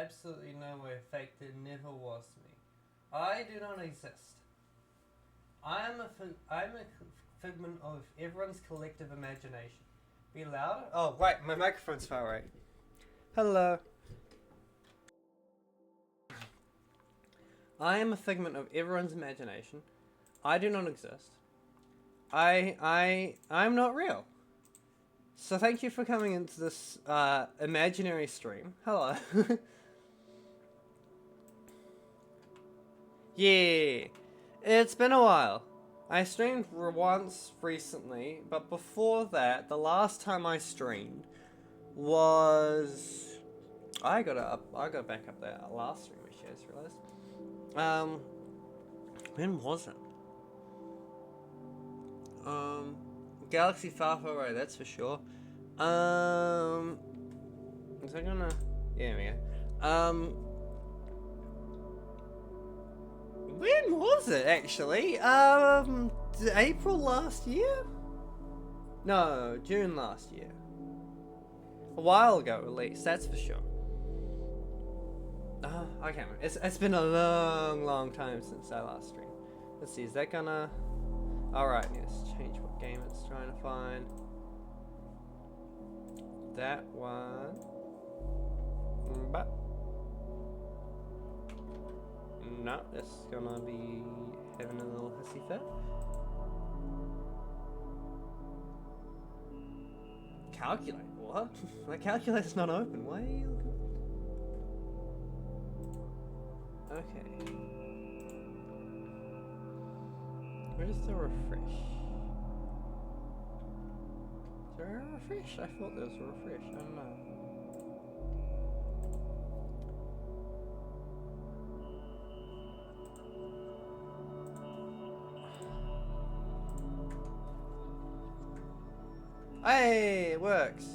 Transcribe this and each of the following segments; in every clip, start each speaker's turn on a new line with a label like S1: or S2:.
S1: absolutely no way fake. There never was me. I do not exist. I'm a figment of everyone's collective imagination. Be louder? Oh, right, my microphone's far away. Hello. I am a figment of everyone's imagination. I do not exist. I'm not real. So thank you for coming into this imaginary stream. Hello. Yeah, it's been a while. I streamed once recently, but before that, the last time I streamed was I got back up there last stream. I just realized. When was it? Galaxy far, far away. That's for sure. Is I gonna? Yeah, we go. When was it actually? April last year? No, June last year. A while ago, at least. That's for sure. I can't remember. It's been a long time since I last streamed. Let's see. Is that gonna? All right. Yes. Change what game it's trying to find. That one. But. No, it's gonna be having a little hissy fit. Calculate? What? My calculator's not open. Why are you looking? Okay. Where's the refresh? Is there a refresh? I thought there was a refresh. I don't know. Hey, it works.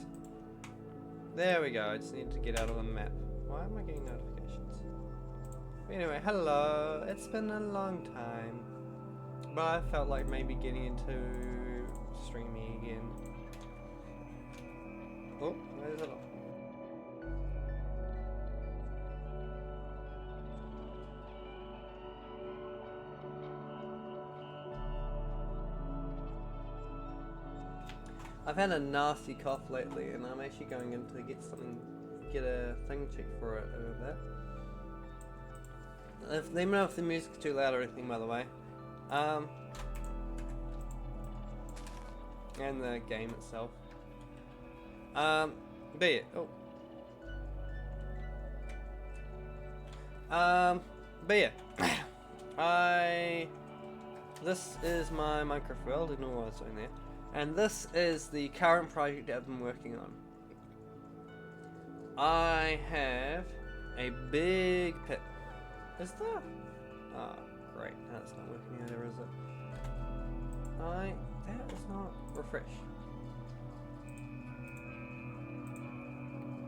S1: There we go. I just need to get out of the map. Why am I getting notifications? Anyway, hello. It's been a long time, but I felt like maybe getting into streaming again. Oh, where's it all? I've had a nasty cough lately, and I'm actually going in to get a thing checked for it in a bit. Let me know if the music's too loud or anything, by the way. And the game itself. Be it. Oh. But yeah. This is my microphone. I didn't know what I was doing there. And this is the current project I've been working on. I have a big pit. Is there? Oh, great. That's not working either, is it? That is not refresh.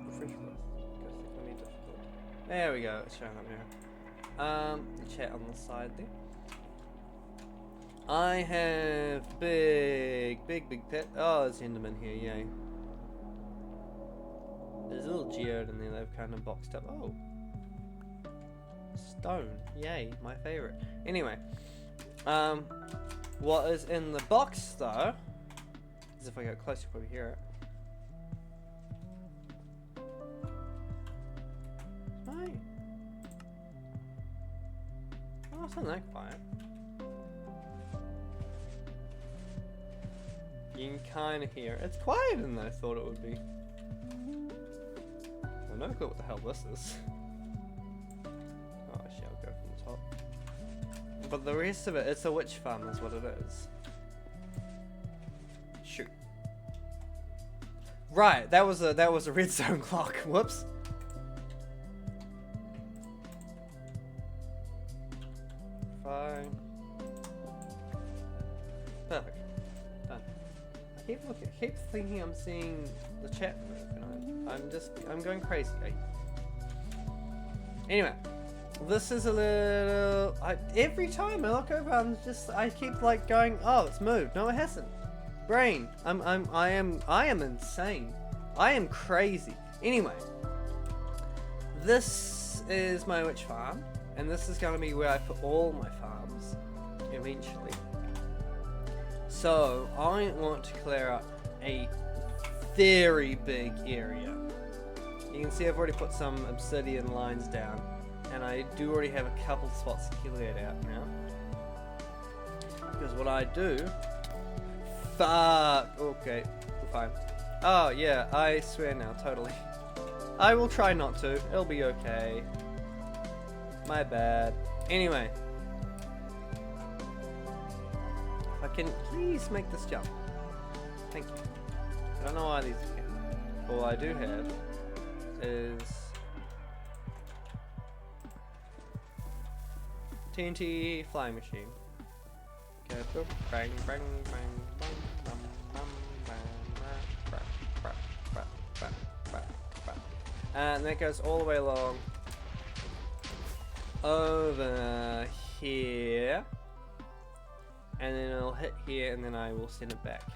S1: Refresh growth. There we go. It's showing up now. The chat on the side there. I have big pet. Oh, there's Enderman here, yay. There's a little geode in there they've kind of boxed up. Oh. Stone, yay, my favorite. Anyway, what is in the box though, is if I go closer, you probably hear it. Right. Oh, it's not that quiet. You can kind of hear it. It's quieter than I thought it would be. I have no clue what the hell this is. Oh, actually, I'll go from the top. But the rest of it, it's a witch farm, is what it is. Shoot. Right, that was a redstone clock. Whoops. Fine. Perfect. Done. I keep thinking I'm seeing the chat move, and I'm going crazy. Anyway, this is a little. Every time I look over, I keep like going, oh, it's moved. No, it hasn't. Brain, I am insane. I am crazy. Anyway, this is my witch farm, and this is going to be where I put all my farms, eventually. So, I want to clear up a very big area. You can see I've already put some obsidian lines down, and I do already have a couple spots cleared out now. Because what I do... Fuck! Okay, we're fine. Oh yeah, I swear now, totally. I will try not to, it'll be okay. My bad. Anyway. If I can please make this jump. Thank you. I don't know why these can't. All I do have is TNT flying machine. Okay, boop, bang, bang, bang, bang, bang, bang, bang, bang, bang, bang, bang, bang. And that goes all the way along over here, and then it'll hit here, and then I will send it back.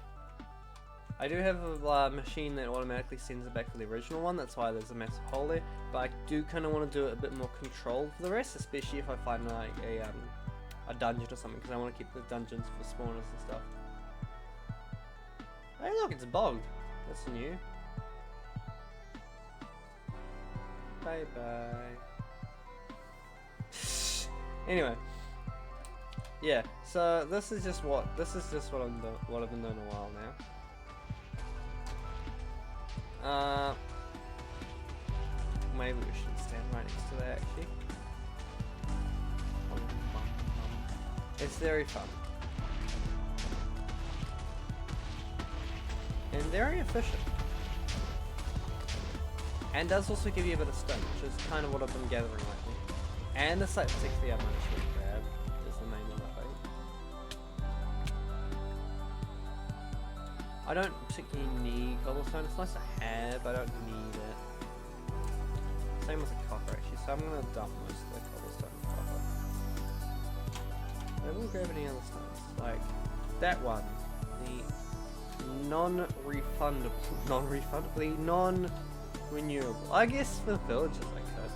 S1: I do have a machine that automatically sends it back to the original one, that's why there's a massive hole there, but I do kind of want to do it a bit more controlled for the rest, especially if I find like a dungeon or something, because I want to keep the dungeons for spawners and stuff. Hey look, it's bogged. That's new. Bye bye. Anyway. Yeah, so this is just what I've been doing a while now. Maybe we should stand right next to that actually. It's very fun. And very efficient. And does also give you a bit of stone, which is kind of what I've been gathering lately. And the site 60 I might actually grab is the main one I think. I don't particularly need cobblestone, it's nice to have, I don't need it. Same with the copper actually, so I'm going to dump most of the cobblestone and copper. I will grab any other stones, like that one, the non-renewable. I guess for villagers I could,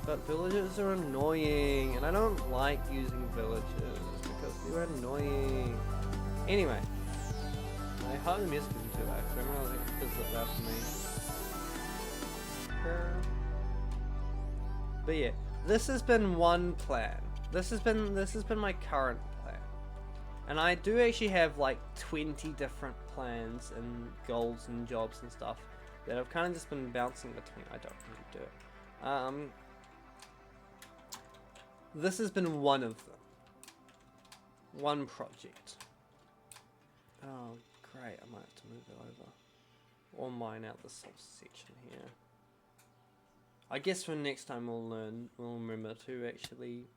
S1: but villagers are annoying, and I don't like using villagers because they're annoying. Anyway, I hope the music isn't too loud, because I really think it's loud for me. But yeah, this has been one plan. This has been my current plan, and I do actually have like 20 different plans and goals and jobs and stuff that I've kind of just been bouncing between. I don't really do it. This has been one of them. One project. Oh great! I might have to move it over or mine out this whole section here. I guess for next time we'll remember to actually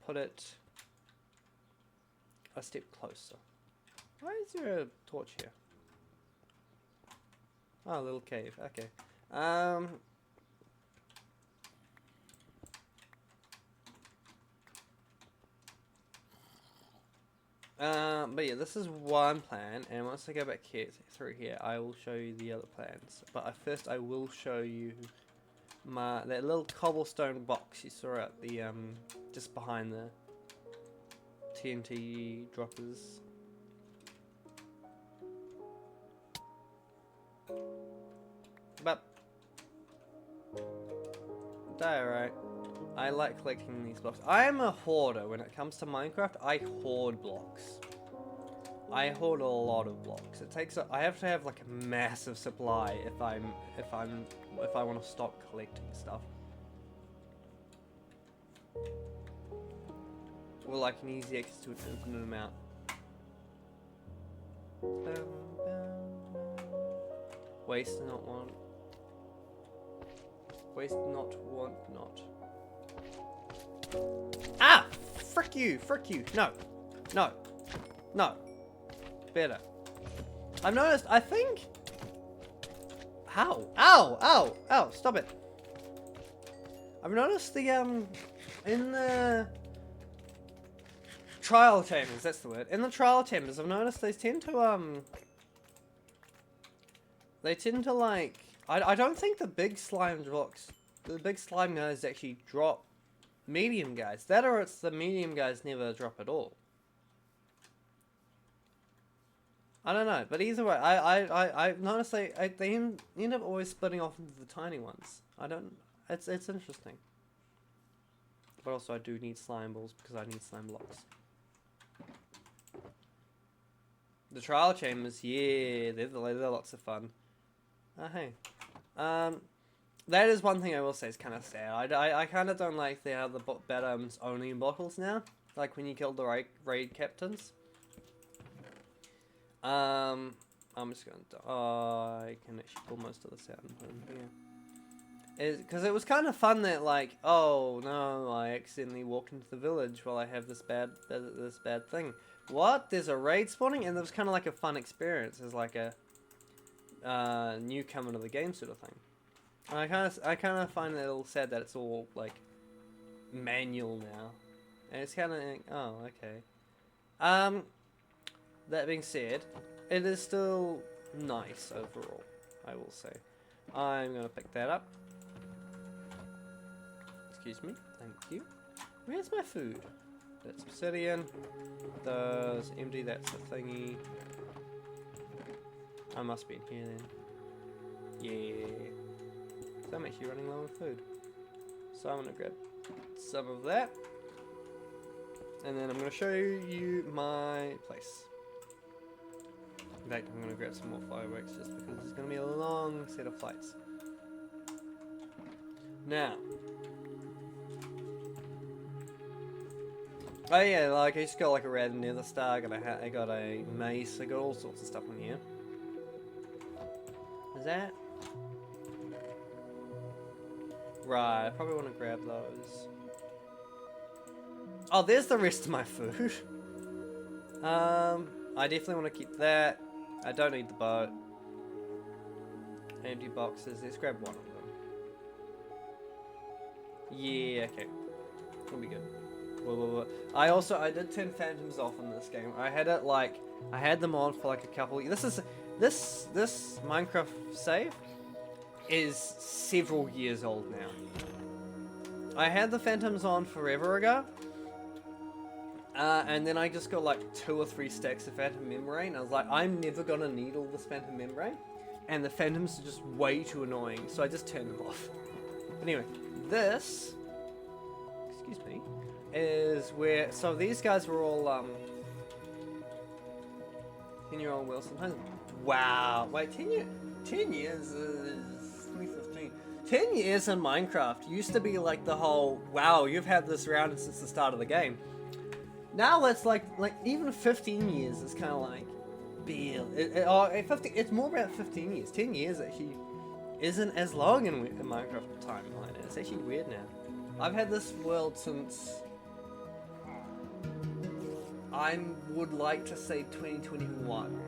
S1: put it a step closer. Why is there a torch here? Oh, a little cave. Okay. But yeah, this is one plan, and once I go back here through here, I will show you the other plans. But first, I will show you that little cobblestone box you saw at the just behind the TNT droppers. But alright. I like collecting these blocks. I am a hoarder when it comes to Minecraft. I hoard blocks. I hoard a lot of blocks. It takes I have to have like a massive supply if I want to stop collecting stuff. Or like an easy access to an infinite amount. Waste not want. Waste not want not. Ah! Frick you! Frick you! No! No! No! Better. I've noticed, I think... Ow! Ow! Ow! Ow! Stop it! I've noticed the, in the... trial chambers, that's the word. In the trial chambers, I've noticed they tend to, like, I don't think the big slime guys actually drop medium guys. That or it's the medium guys never drop at all. I don't know, but either way, I honestly, they end up always splitting off into the tiny ones. I don't, it's interesting. But also I do need slime balls because I need slime blocks. The trial chambers, yeah, they're lots of fun. Oh, hey. That is one thing I will say is kind of sad. I kind of don't like how the bad omens only in bottles now. Like when you kill the raid captains. I'm just going to... Oh, I can actually pull most of this out and put in here. Because it was kind of fun that, like, oh no, I accidentally walked into the village while I have this bad thing. What? There's a raid spawning? And it was kind of like a fun experience as like a newcomer to the game sort of thing. And I kind of find it a little sad that it's all like manual now, and it's kind of like, oh okay. That being said, it is still nice overall, I will say. I'm gonna pick that up. Excuse me, thank you. Where's my food? That's obsidian. Those empty, that's a thingy. I must be in here then. Yeah. So I'm actually running low on food. So I'm gonna grab some of that. And then I'm gonna show you my place. In fact, I'm gonna grab some more fireworks just because it's gonna be a long set of flights. Now. Oh yeah, like I just got like a red nether star, I got a mace, I got all sorts of stuff in here. Is that? Right, I probably want to grab those. Oh, there's the rest of my food. I definitely want to keep that. I don't need the boat. Empty boxes, let's grab one of them. Yeah, okay. That'll be good. Whoa. I did turn phantoms off in this game. I had them on for like a couple of years. This Minecraft save is several years old now. I had the phantoms on forever ago. And then I just got like 2 or 3 stacks of phantom membrane. I was like, I'm never gonna need all this phantom membrane. And the phantoms are just way too annoying, so I just turned them off. Anyway, this, excuse me, is where, so these guys were all, 10-year-old Wilson. Wow, wait, 10 years is 2015. 10 years in Minecraft used to be like the whole, wow, you've had this around since the start of the game. Now it's like even 15 years is kind of like, it's more about 15 years. 10 years actually isn't as long in Minecraft timeline. It's actually weird now. I've had this world since, I would like to say 2021.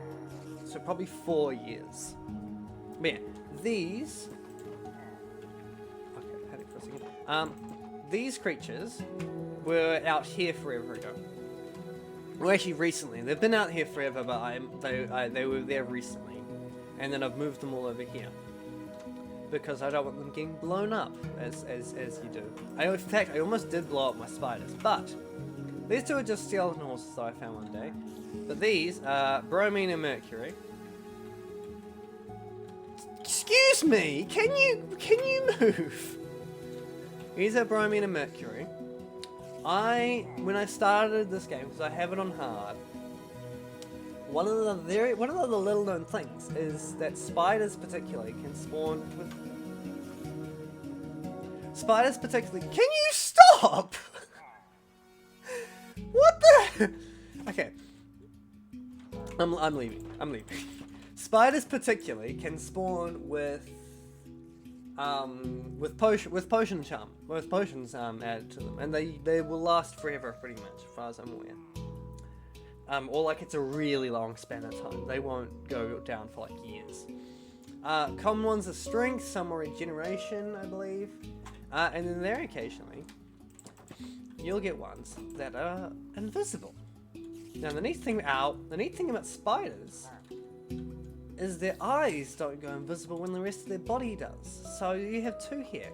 S1: So probably 4 years. But yeah, these, okay, panic for a second. These creatures were out here forever ago. Well, actually recently. They've been out here forever, but they were there recently. And then I've moved them all over here. Because I don't want them getting blown up, as you do. In fact, I almost did blow up my spiders, but these two are just skeleton horses that I found one day. But these are bromine and mercury. Excuse me, can you move? These are bromine and mercury. When I started this game, because I have it on hard, one of the little known things is that spiders particularly can spawn with... Spiders particularly... Can you stop? What the... Okay. I'm leaving. Spiders particularly can spawn with potions added to them, and they will last forever pretty much, as far as I'm aware. Or like it's a really long span of time. They won't go down for like years. Common ones are strength, some are regeneration, I believe, and then there occasionally you'll get ones that are invisible. Now the neat thing about spiders is their eyes don't go invisible when the rest of their body does. So you have two here.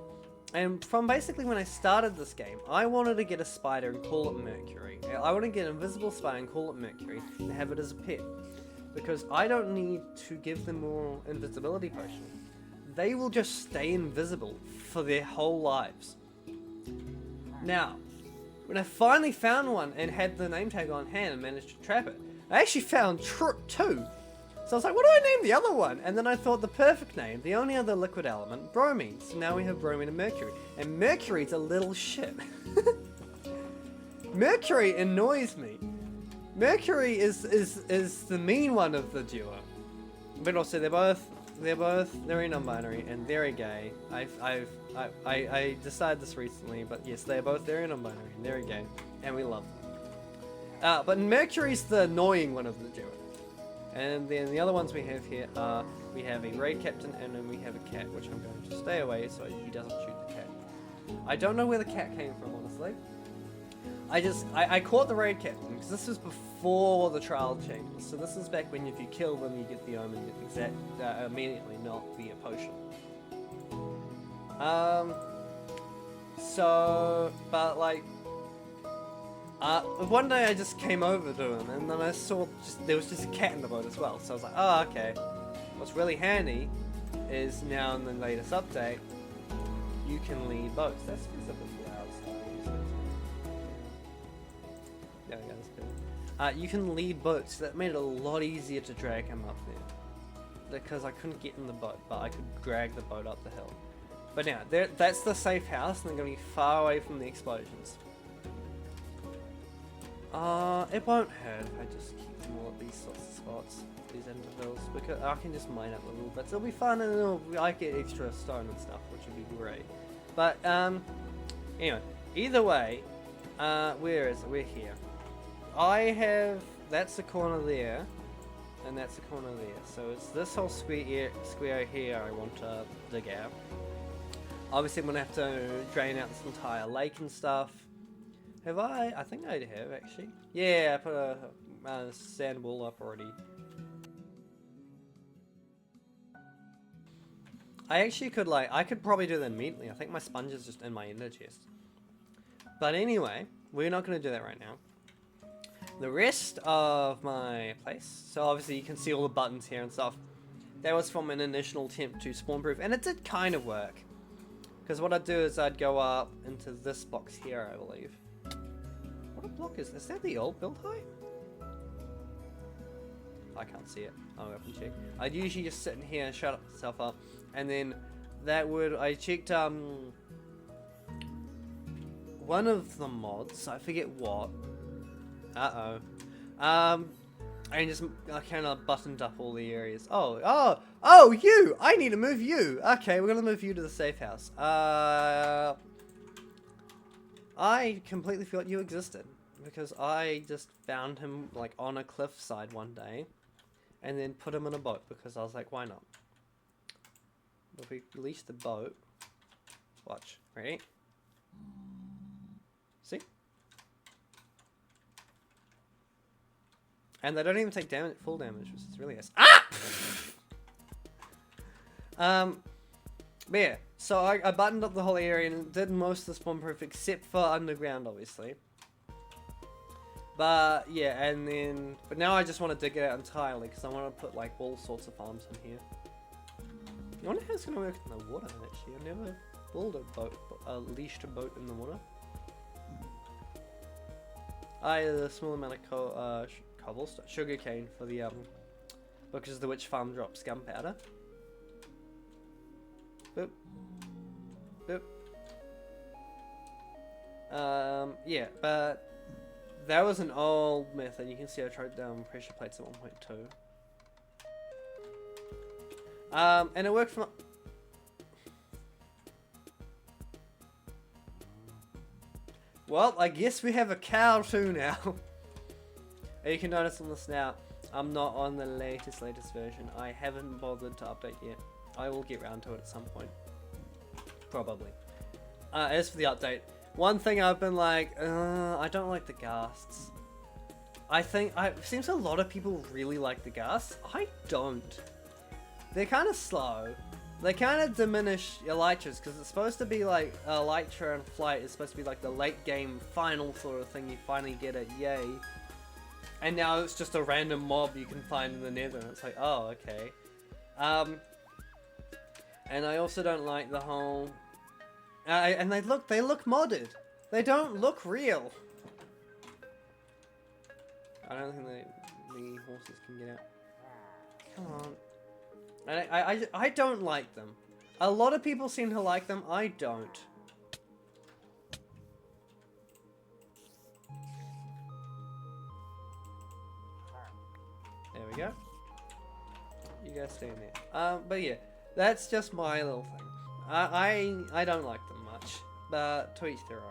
S1: And from basically when I started this game, I wanted to get a spider and call it Mercury. I want to get an invisible spider and call it Mercury and have it as a pet. Because I don't need to give them more invisibility potion. They will just stay invisible for their whole lives. Now, when I finally found one and had the name tag on hand and managed to trap it, I actually found two. So I was like, what do I name the other one? And then I thought the perfect name, the only other liquid element, bromine. So now we have bromine and mercury. And mercury's a little shit. Mercury annoys me. Mercury is the mean one of the duo. But also they're both very non-binary and very gay. I decided this recently, but yes, they're both very non-binary and very gay, and we love them. But Mercury's the annoying one of the duo. And then the other ones we have here are, we have a raid captain and then we have a cat, which I'm going to stay away so he doesn't shoot the cat. I don't know where the cat came from, honestly. I caught the raid captain because this was before the trial changes. So this is back when if you kill them you get the omen immediately, not the potion. But like, one day I just came over to him and then I saw there was just a cat in the boat as well. So I was like, oh okay. What's really handy is now in the latest update, you can lead boats. That's visible for outside. There we go, that's good. You can lead boats. That made it a lot easier to drag him up there. Because I couldn't get in the boat, but I could drag the boat up the hill. But now, that's the safe house, and they're going to be far away from the explosions. It won't hurt if I just keep them all at these sorts of spots, these intervals, because I can just mine up a little bit. So it'll be fun, and I get extra stone and stuff, which would be great. But, anyway, either way, where is it? We're here. That's the corner there, and that's the corner there. So it's this whole square here I want to dig out. Obviously I'm going to have to drain out this entire lake and stuff. Have I? I think I have actually. Yeah, I put a sand wall up already. I actually could I could probably do that immediately. I think my sponge is just in my ender chest. But anyway, we're not going to do that right now. The rest of my place, so obviously you can see all the buttons here and stuff. That was from an initial attempt to spawn proof, and it did kind of work. Because what I'd do is I'd go up into this box here, I believe. What block is this? Is that the old build height? I can't see it. I'll go up and check. I'd usually just sit in here and shut myself up, and then that would, I checked one of the mods, I forget what. I just kind of buttoned up all the areas. Oh, you! I need to move you! Okay, we're gonna move you to the safe house. I completely forgot you existed. Because I just found him, on a cliffside one day. And then put him in a boat, because I was like, why not? If we release the boat... Watch. Ready? See? And they don't even take full damage, which is really nice. Ah! But yeah, so I buttoned up the whole area and did most of the spawn proof except for underground, obviously. But yeah, but now I just want to dig it out entirely because I want to put all sorts of farms in here. I wonder how it's going to work in the water actually. I've never built a leashed boat in the water. A small amount of cobblestone, sugarcane for the because the witch farm drops gunpowder. Boop. Boop. Yeah, but that was an old method. You can see I tried down pressure plates at 1.2. And it worked for. Well, I guess we have a cow too now. You can notice on the snout, I'm not on the latest version. I haven't bothered to update yet. I will get round to it at some point. Probably. As for the update, one thing I've been I don't like the ghasts. It seems a lot of people really like the ghasts. I don't. they're kind of slow. They kind of diminish elytras because it's supposed to be like elytra and flight is supposed to be like the late game final sort of thing. You finally get it, yay! And now it's just a random mob you can find in the Nether, and it's like, oh, okay. And I also don't like the whole. And they look modded. They don't look real. I don't think the horses can get out. Come on. And I don't like them. A lot of people seem to like them. I don't. There we go. You guys stay in there. But yeah, that's just my little thing. I don't like them much, but to each their own.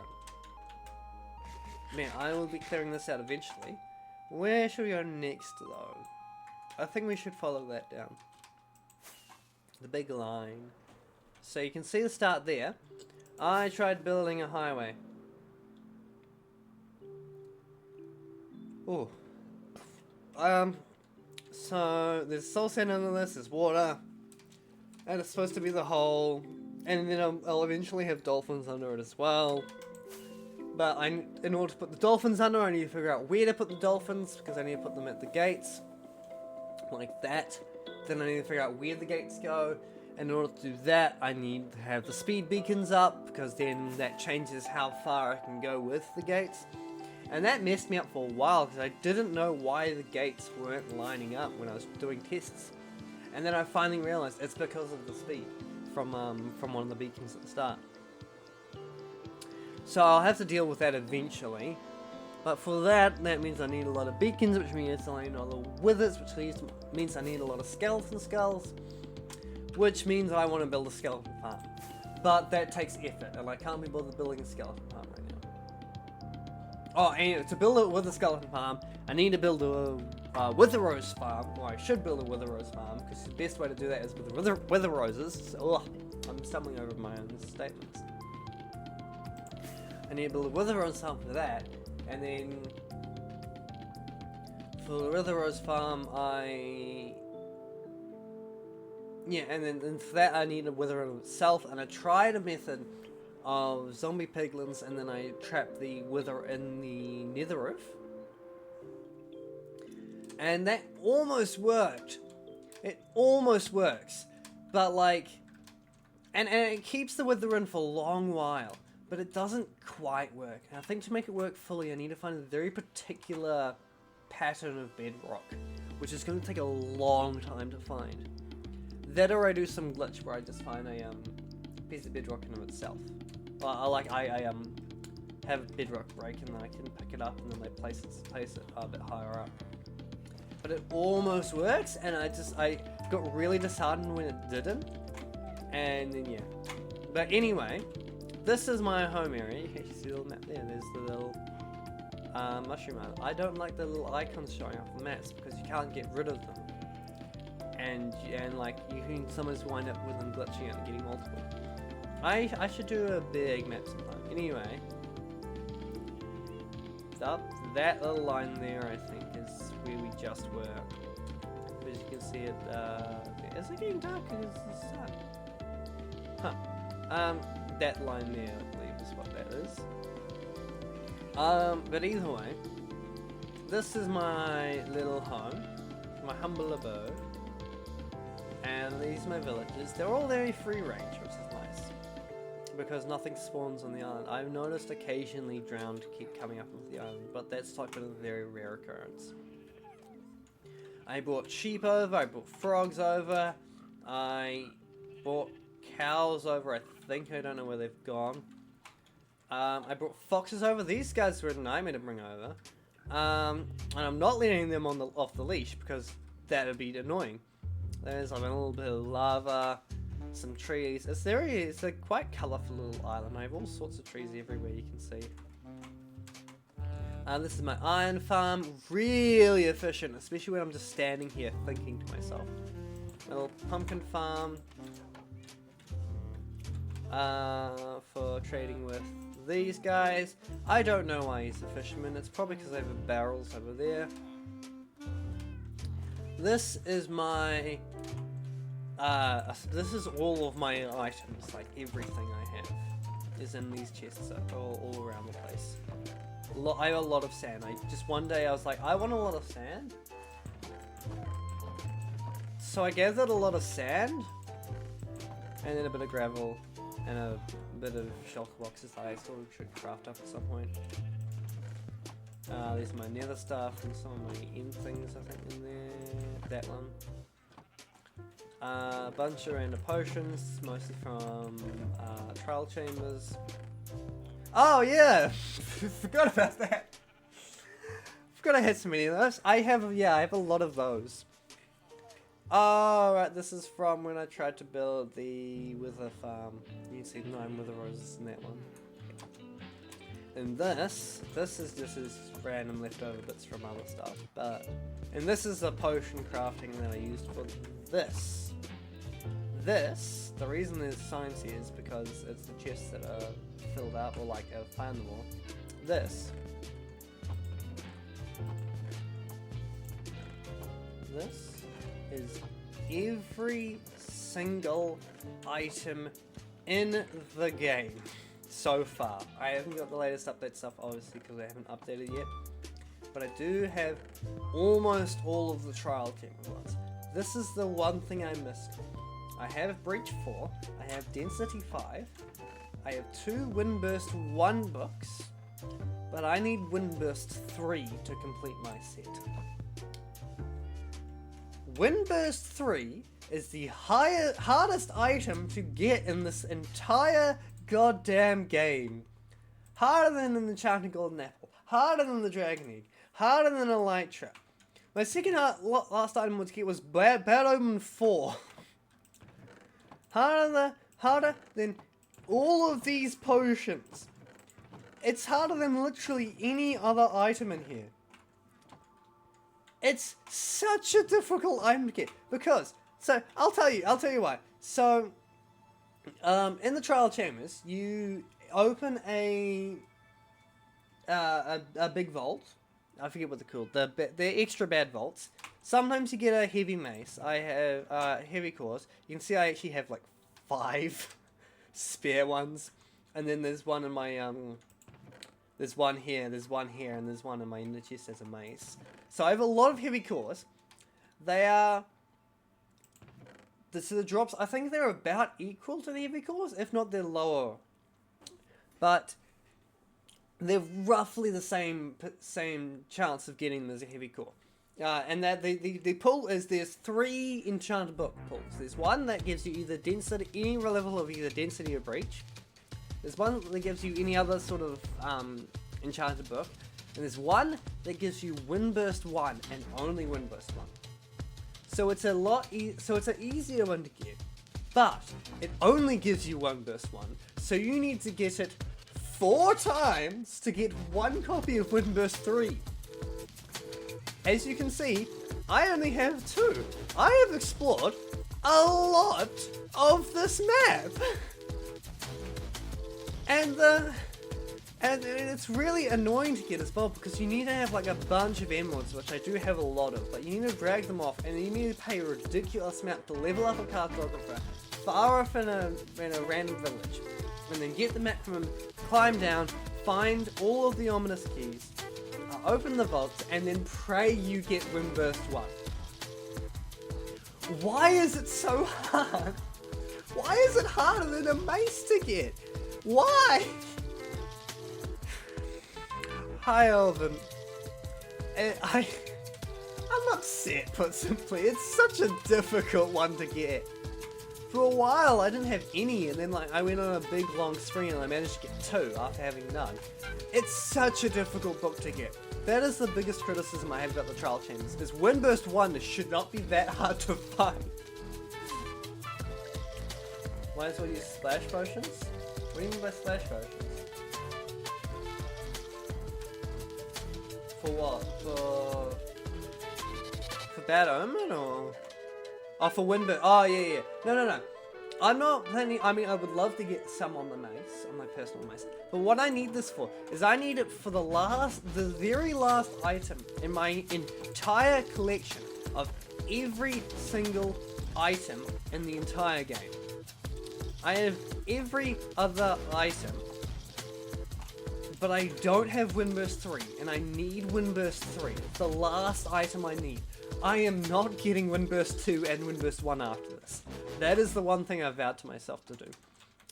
S1: Man, I will be clearing this out eventually. Where should we go next, though? I think we should follow that down. The big line. So you can see the start there. I tried building a highway. Ooh. So there's soul sand under this, there's water. And it's supposed to be the hole. And then I'll eventually have dolphins under it as well. But in order to put the dolphins under, I need to figure out where to put the dolphins, because I need to put them at the gates. Like that. Then I need to figure out where the gates go. And in order to do that, I need to have the speed beacons up, because then that changes how far I can go with the gates. And that messed me up for a while, because I didn't know why the gates weren't lining up when I was doing tests. And then I finally realized it's because of the speed from one of the beacons at the start. So I'll have to deal with that eventually. But for that means I need a lot of beacons, which means I need a lot of withers, which means I need a lot of skeleton skulls, which means I want to build a skeleton farm. But that takes effort, and I can't be bothered building a skeleton farm right now. Oh, and to build it with a skeleton farm, I need to build a wither rose farm, or I should build a wither rose farm, because the best way to do that is with wither roses. So, I'm stumbling over my own statements. I need to build a wither rose farm for that, and then for the wither rose farm, and for that I need a wither rose itself, and I tried a method of zombie piglins, and then I trapped the wither in the nether roof. And that almost worked. It almost works. But like, and it keeps the wither in for a long while, but it doesn't quite work. And I think to make it work fully, I need to find a very particular pattern of bedrock, which is going to take a long time to find. That or I do some glitch where I just find a piece of bedrock in of itself. Well, I have a bedrock break, and then I can pick it up and then I place it a bit higher up. But it almost works, and I got really disheartened when it didn't. And then yeah. But anyway, this is my home area. You can see the little map there. There's the little mushroom island. I don't like the little icons showing off the maps because you can't get rid of them. And like you can sometimes wind up with them glitching out and getting multiple. I should do a big map sometime. Anyway, up that little line there, I think, is where we just were. As you can see it, is it getting dark? Is the sun? Huh. That line there, I believe, is what that is. But either way, this is my little home, my humble abode, and these are my villages. They're all very free range, which is nice, because nothing spawns on the island. I've noticed occasionally drowned keep coming up onto the island, but that's like a very rare occurrence. I brought sheep over, I brought frogs over, I brought cows over, I don't know where they've gone. I brought foxes over. These guys were a nightmare to bring over. And I'm not letting them off the leash because that would be annoying. There's like a little bit of lava, some trees. It's a quite colourful little island. I have all sorts of trees everywhere you can see. This is my iron farm. Really efficient, especially when I'm just standing here thinking to myself. My little pumpkin farm. For trading with these guys. I don't know why he's a fisherman. It's probably because they have barrels over there. This is my This is all of my items, like everything I have is in these chests all around the place. I have a lot of sand. One day I was like, I want a lot of sand. So I gathered a lot of sand, and then a bit of gravel, and a bit of shulker boxes that I sort of should craft up at some point. There's my nether stuff and some of my end things I think in there. That one. A bunch of random potions, mostly from trial chambers. Oh yeah, forgot about that. Forgot I had so many of those. I have a lot of those. Oh right, this is from when I tried to build the wither farm. You can see 9 wither roses in that one. And this is just as random leftover bits from other stuff. And this is the potion crafting that I used for this. The reason there's signs here is because it's the chests that are filled up or like I've found them all. This is every single item in the game so far. I haven't got the latest update stuff obviously because I haven't updated yet, but I do have almost all of the trial chamber ones. This is the one thing I missed. I have Breach 4, I have Density 5, I have 2 Windburst 1 books, but I need Windburst 3 to complete my set. Windburst 3 is the hardest item to get in this entire goddamn game. Harder than an enchanted golden apple, harder than the dragon egg, harder than a light trap. My second last item to get was Bad Omen 4. Harder than all of these potions. It's harder than literally any other item in here. It's such a difficult item to get because, so I'll tell you why. So, in the trial chambers, you open a big vault. I forget what they're called. They're extra bad vaults. Sometimes you get a heavy mace. I have heavy cores. You can see I actually have like 5 spare ones, and then there's one in my there's one here, and there's one in my inner chest as a mace. So I have a lot of heavy cores. They are the drops. I think they're about equal to the heavy cores, if not they're lower. But they're roughly the same chance of getting as a heavy core. And that the pull is there's 3 enchanted book pulls. There's one that gives you either density, any level of either density or breach. There's one that gives you any other sort of enchanted book. And there's one that gives you Windburst 1 and only Windburst 1. So it's it's an easier one to get. But it only gives you Windburst 1. So you need to get it 4 times to get 1 copy of Windburst 3. As you can see, I only have 2. I have explored a lot of this map. And it's really annoying to get as well because you need to have like a bunch of emeralds, which I do have a lot of, but you need to drag them off and you need to pay a ridiculous amount to level up a cartographer far off in a random village, and then get the map from him, climb down, find all of the ominous keys, open the vaults, and then pray you get Windburst 1. Why is it so hard? Why is it harder than a mace to get? Why? Hi, Elvin. I'm upset, put simply. It's such a difficult one to get. For a while, I didn't have any, and then I went on a big long spree and I managed to get 2 after having none. It's such a difficult book to get. That is the biggest criticism I have about the trial chambers, is Windburst 1 should not be that hard to find. Might as well use splash potions? What do you mean by splash potions? For what? For Bad Omen or? Oh, for Windburst. Oh, yeah. No. I'm not planning. I mean, I would love to get some on the mace, on my personal mace. But what I need this for is I need it for the very last item in my entire collection of every single item in the entire game. I have every other item, but I don't have Windburst 3, and I need Windburst 3. It's the last item I need. I am not getting Windburst 2 and Windburst 1 after this. That is the one thing I've vowed to myself to do.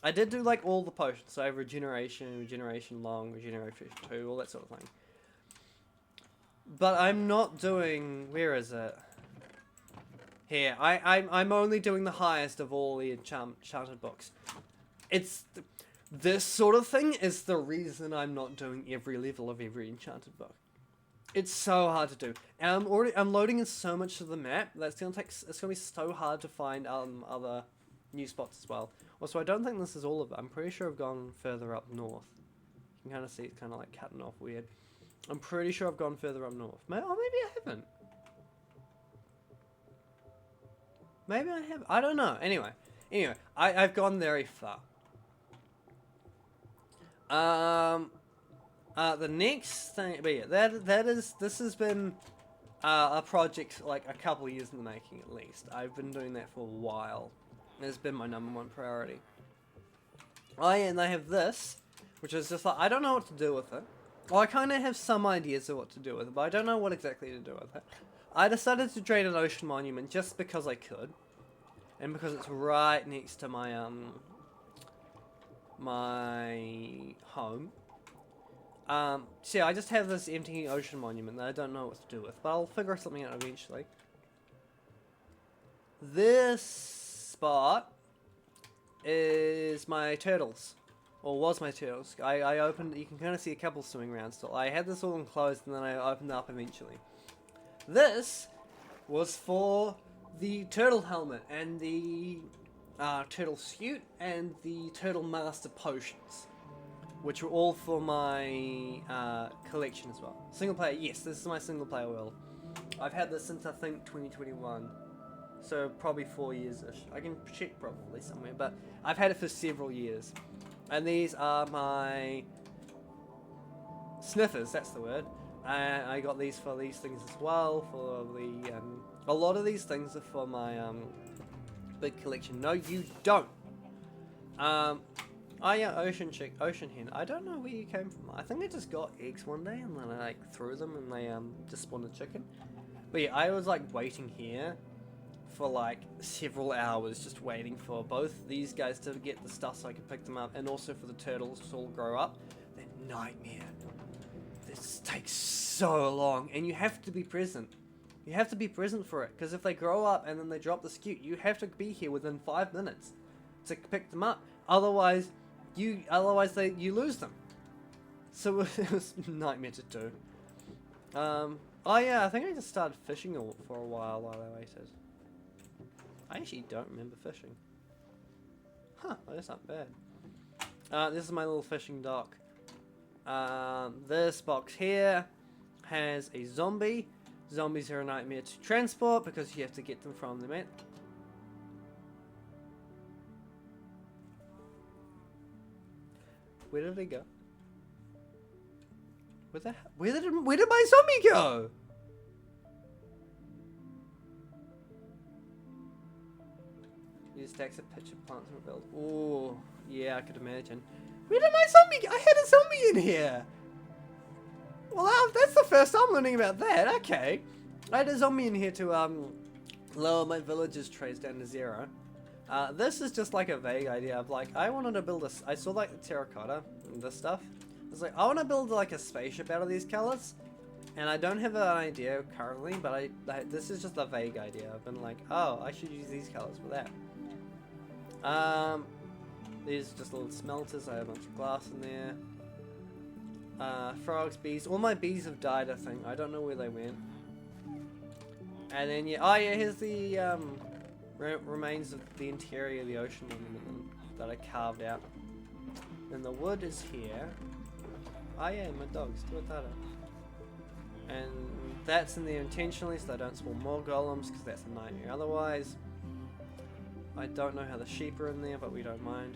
S1: I did do like all the potions, so I have regeneration, regeneration long, regeneration 2, all that sort of thing. But I'm not doing, where is it? Here, I'm only doing the highest of all the enchanted books. This sort of thing is the reason I'm not doing every level of every enchanted book. It's so hard to do, and I'm loading in so much of the map that's it's gonna be so hard to find other new spots as well. Also, I don't think this is all of it. I'm pretty sure I've gone further up north. You can kind of see it's kind of like cutting off weird. I'm pretty sure I've gone further up north. Maybe I haven't. Maybe I have. I don't know. Anyway, I've gone very far. The next thing, but yeah, this has been a project like a couple of years in the making at least. I've been doing that for a while. It's been my #1 priority. Oh yeah, and I have this, which is just like, I don't know what to do with it. Well, I kind of have some ideas of what to do with it, but I don't know what exactly to do with it. I decided to drain an ocean monument just because I could, and because it's right next to my my home. So yeah, I just have this empty ocean monument that I don't know what to do with, but I'll figure something out eventually. This spot is my turtles, or was my turtles. I opened, you can kind of see a couple swimming around still. I had this all enclosed and then I opened it up eventually. This was for the turtle helmet and the turtle suit and the turtle master potions, which were all for my collection as well. Single player, yes, this is my single player world. I've had this since I think 2021, so probably 4 years-ish. I can check probably somewhere, but I've had it for several years. And these are my sniffers, that's the word. I got these for these things as well, for the, a lot of these things are for my big collection. No, you don't. Oh yeah, Ocean Chick, Ocean Hen. I don't know where you came from. I think I just got eggs one day and then I like threw them and they just spawned a chicken. But yeah, I was like waiting here for like several hours, just waiting for both these guys to get the stuff so I could pick them up, and also for the turtles to all grow up. That nightmare. This takes so long, and you have to be present. You have to be present for it, because if they grow up and then they drop the scute, you have to be here within 5 minutes to pick them up. Otherwise, you lose them. So it was a nightmare to do. Oh yeah, I think I just started fishing for a while I waited. I actually don't remember fishing. Huh, well, that's not bad. This is my little fishing dock. This box here has a zombie. Zombies are a nightmare to transport because you have to get them from the map. Where did he go? Where did my zombie go? Use stacks of pitcher plants and build. Oh, yeah, I could imagine. Where did my zombie go? I had a zombie in here. Well, that's the first I'm learning about that. Okay. I had a zombie in here to lower my villagers' trays down to 0. This is just like a vague idea of like, I wanted to build a, I saw like the terracotta and this stuff. I was like, I want to build like a spaceship out of these colors. And I don't have an idea currently, but this is just a vague idea. I've been like, oh, I should use these colors for that. These are just little smelters. I have a bunch of glass in there. Frogs, bees. All my bees have died, I think. I don't know where they went. And then, yeah. Oh, yeah, here's the remains of the interior of the ocean monument that I carved out. And the wood is here. Oh, yeah, my dogs. Do that. And that's in there intentionally so they don't spawn more golems, because that's a nightmare otherwise. I don't know how the sheep are in there, but we don't mind.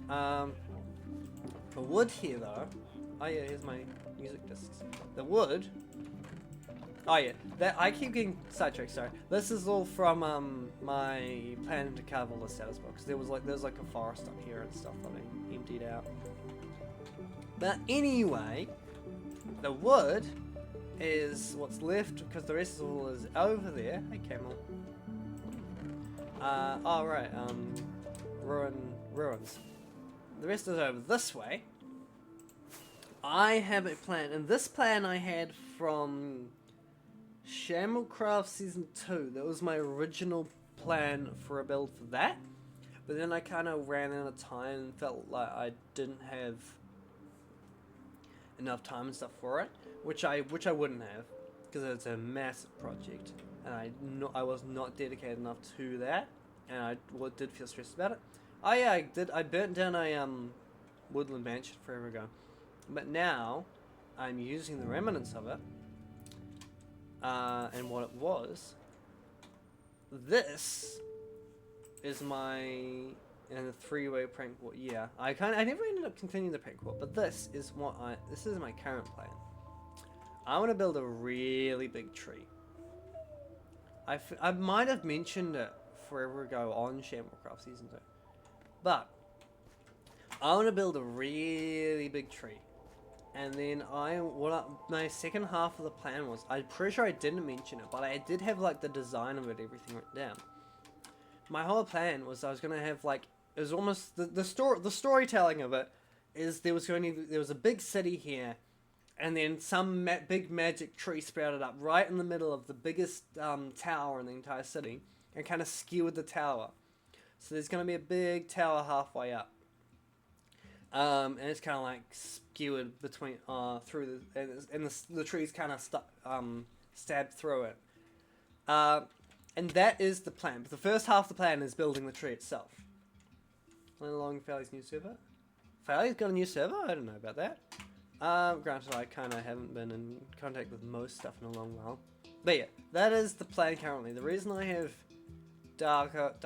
S1: The wood here though, oh yeah, here's my music discs. The wood Oh yeah, that I keep getting sidetracked. Sorry, this is all from my plan to carve all the status books. There's like a forest up here and stuff that I emptied out. But anyway, the wood is what's left because the rest of all is over there. Hey camel. Oh right, ruins. The rest is over this way. I have a plan, and this plan I had from Shammelcraft Season 2. That was my original plan for a build for that. But then I kind of ran out of time and felt like I didn't have enough time and stuff for it. Which I wouldn't have. Because it's a massive project. And I was not dedicated enough to that. And I did feel stressed about it. Oh yeah, I burnt down a woodland mansion forever ago. But now, I'm using the remnants of it. And what it was, this is my in a three-way prank war. Yeah, I never ended up continuing the prank war, but this is my current plan. I want to build a really big tree. I might have mentioned it forever ago on Shammelcraft Season 2, but I want to build a really big tree. And then my second half of the plan was, I'm pretty sure I didn't mention it, but I did have like the design of it, everything written down. My whole plan was I was gonna have like, it was almost the storytelling of it is there was a big city here, and then some big magic tree sprouted up right in the middle of the biggest tower in the entire city, and kind of skewered the tower. So there's gonna be a big tower halfway up. And it's kind of like skewered between through the trees kind of stabbed through it. And that is the plan. But the first half of the plan is building the tree itself. Along Fairly's new server. Fairly's got a new server? I don't know about that. Granted, I kind of haven't been in contact with most stuff in a long while. But yeah, that is the plan currently. The reason I have Dark Oak,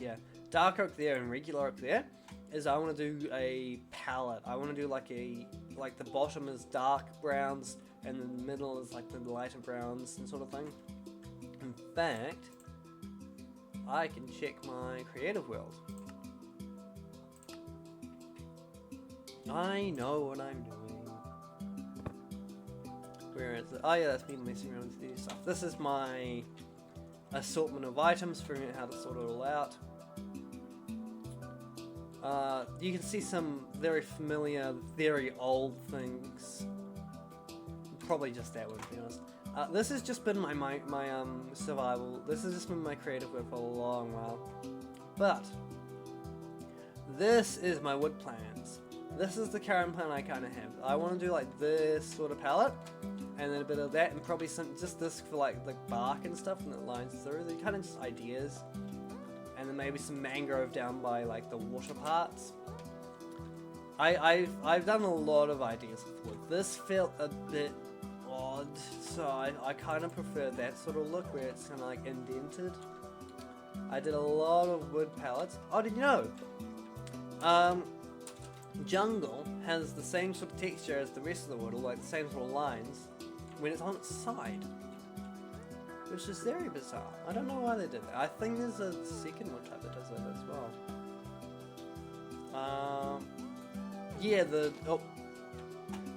S1: yeah. Dark Oak there and regular oak there is I want to do a palette. I want to do like the bottom is dark browns and the middle is like the lighter browns and sort of thing. In fact, I can check my creative world. I know what I'm doing. Where is it? Oh yeah, that's me messing around with this stuff. This is my assortment of items, figuring out how to sort it all out. You can see some very familiar, very old things. Probably just that one, to be honest. This has just been my survival. This has just been my creative work for a long while. But this is my wood plans. This is the current plan I kind of have. I want to do like this sort of palette, and then a bit of that, and probably some just this for like bark and stuff, and it lines through. They're kind of just ideas. And then maybe some mangrove down by like the water parts. I've done a lot of ideas with wood. This felt a bit odd, so I kind of prefer that sort of look where it's kind of like indented. I did a lot of wood palettes. Oh, did you know? Jungle has the same sort of texture as the rest of the wood, or like the same sort of lines, when it's on its side. Which is very bizarre. I don't know why they did that. I think there's a second wood type that does that as well. Yeah,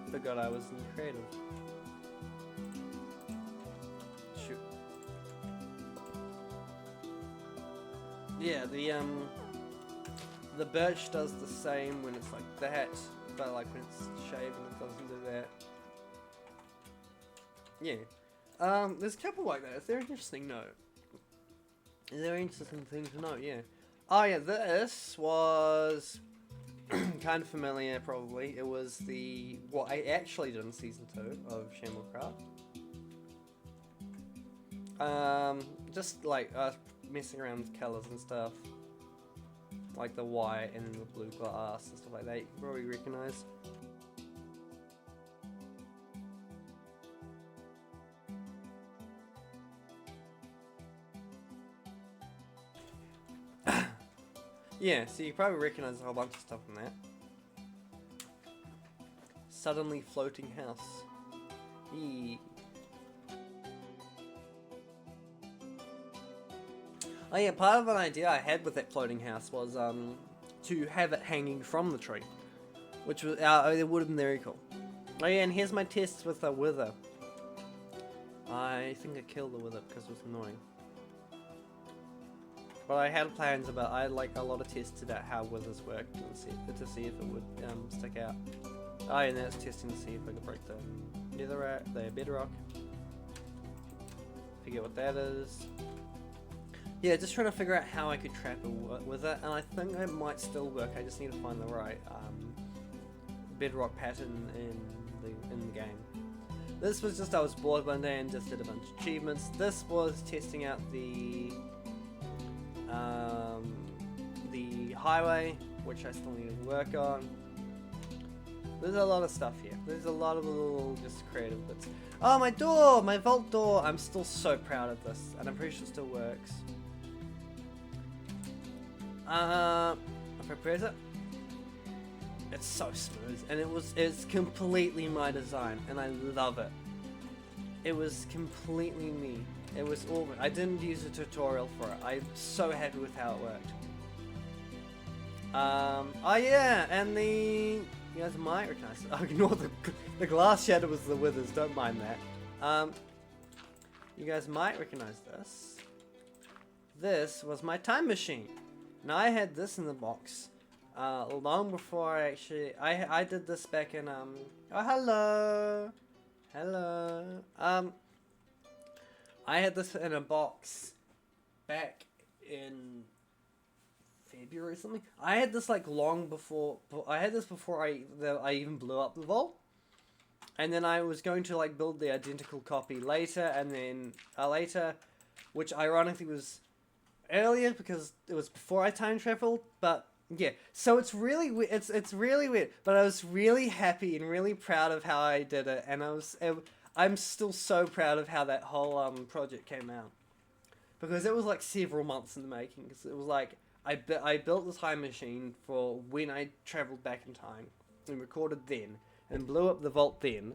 S1: forgot I was in creative. Shoot. Yeah, the birch does the same when it's like that, but like when it's shaven it doesn't do that. Yeah. There's a couple like that. Is there an interesting note? Is there an interesting thing to note? Yeah. Oh yeah, this was kind of familiar probably. It was what I actually did in Season 2 of Shammelcraft. Just like messing around with colours and stuff. Like the white and then the blue glass and stuff like that. You can probably recognise. Yeah, so you probably recognise a whole bunch of stuff in that. suddenly floating house. Eee. Oh yeah, part of an idea I had with that floating house was to have it hanging from the tree, which was it would have been very cool. Oh yeah, and here's my test with a wither. I think I killed the wither because it was annoying. But I had plans about, I had like a lot of tests about how withers worked and to see if it would stick out. Oh, and then it's testing to see if I could break the netherrack, the bedrock. Forget what that is. Yeah, just trying to figure out how I could trap a wither, and I think it might still work. I just need to find the right bedrock pattern in the game. This was just, I was bored one day and just did a bunch of achievements. This was testing out the highway, which I still need to work on. There's a lot of stuff here. There's a lot of little just creative bits. Oh, my door! My vault door! I'm still so proud of this, and I'm pretty sure it still works. If I press it, it's so smooth, and it's completely my design, and I love it. It was completely me. It was all. I didn't use a tutorial for it. I'm so happy with how it worked. Oh yeah, and you guys might recognize it. Oh, ignore the glass shadow was the withers. Don't mind that. You guys might recognize this. This was my time machine. Now I had this in the box long before I did this back in oh hello. I had this in a box back in February or something. I had this like long before. I had this before I even blew up the vault, and then I was going to like build the identical copy later, and then which ironically was earlier because it was before I time traveled. But yeah, so it's really it's really weird. But I was really happy and really proud of how I did it, and I'm still so proud of how that whole project came out, because it was like several months in the making. Because it was like I built this time machine for when I traveled back in time and recorded then and blew up the vault then,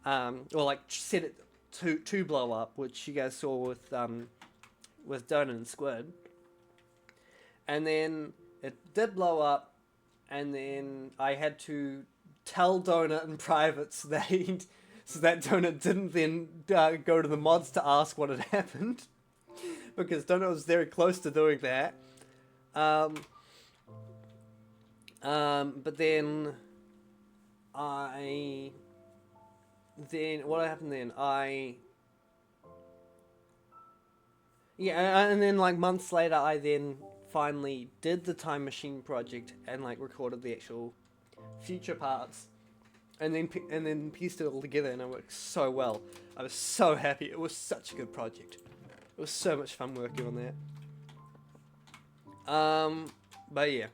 S1: or like set it to blow up, which you guys saw with Donut and Squid, and then it did blow up, and then I had to tell Donut in private so that Donut didn't then go to the mods to ask what had happened, because Donut was very close to doing that. But then what happened then? And then like months later, I then finally did the time machine project and like recorded the actual future parts, and then pieced it all together, and it worked so well. I was so happy. It was such a good project. It was so much fun working on that. But yeah,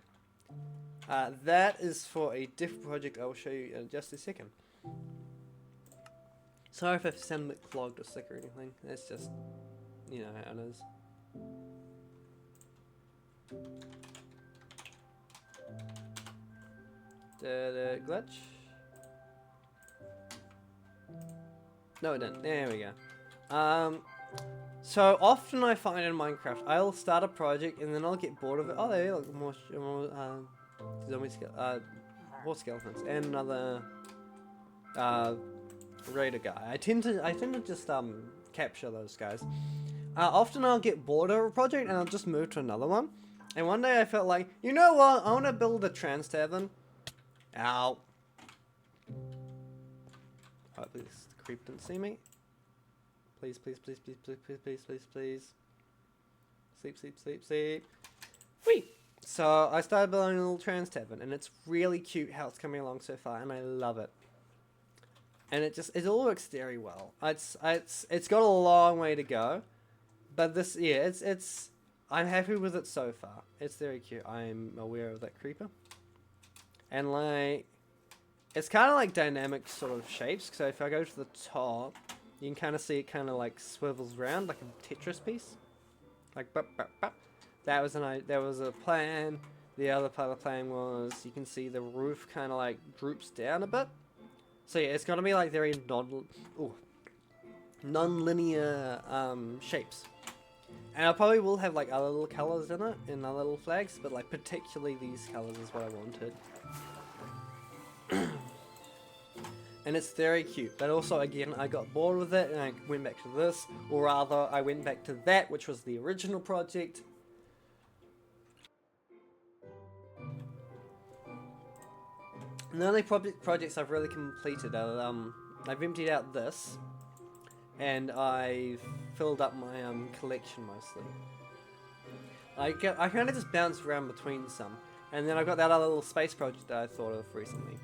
S1: that is for a different project. I will show you in just a second. Sorry if I sound a bit clogged or sick or anything. That's just, you know how it is. Did it glitch? No, it didn't. There we go. So often I find in Minecraft, I'll start a project and then I'll get bored of it. Oh, there you look, more horse skeletons and another raider guy. I tend to just capture those guys. Often I'll get bored of a project and I'll just move to another one. And one day I felt like, you know what? I want to build a trans tavern. Ow. Hopefully this creep didn't see me. Please, please, please, please, please, please, please, please, please. Sleep, sleep, sleep, sleep. Whee! So I started building a little trans tavern, and it's really cute how it's coming along so far, and I love it. And it all works very well. It's got a long way to go, but I'm happy with it so far. It's very cute. I'm aware of that creeper, and like, it's kind of like dynamic sort of shapes. So if I go to the top, you can kind of see it kind of like swivels around like a Tetris piece. Like, that was a plan. The other part of the plan was, you can see the roof kind of like droops down a bit. So yeah, it's gonna be like very non-linear shapes. And I probably will have like other little colors in it, in other little flags, but like particularly these colors is what I wanted. And it's very cute, but also again I got bored with it and I went back to this, or rather I went back to that, which was the original project. And the only projects I've really completed are, I've emptied out this, and I've filled up my collection mostly. I kind of just bounced around between some, and then I got that other little space project that I thought of recently.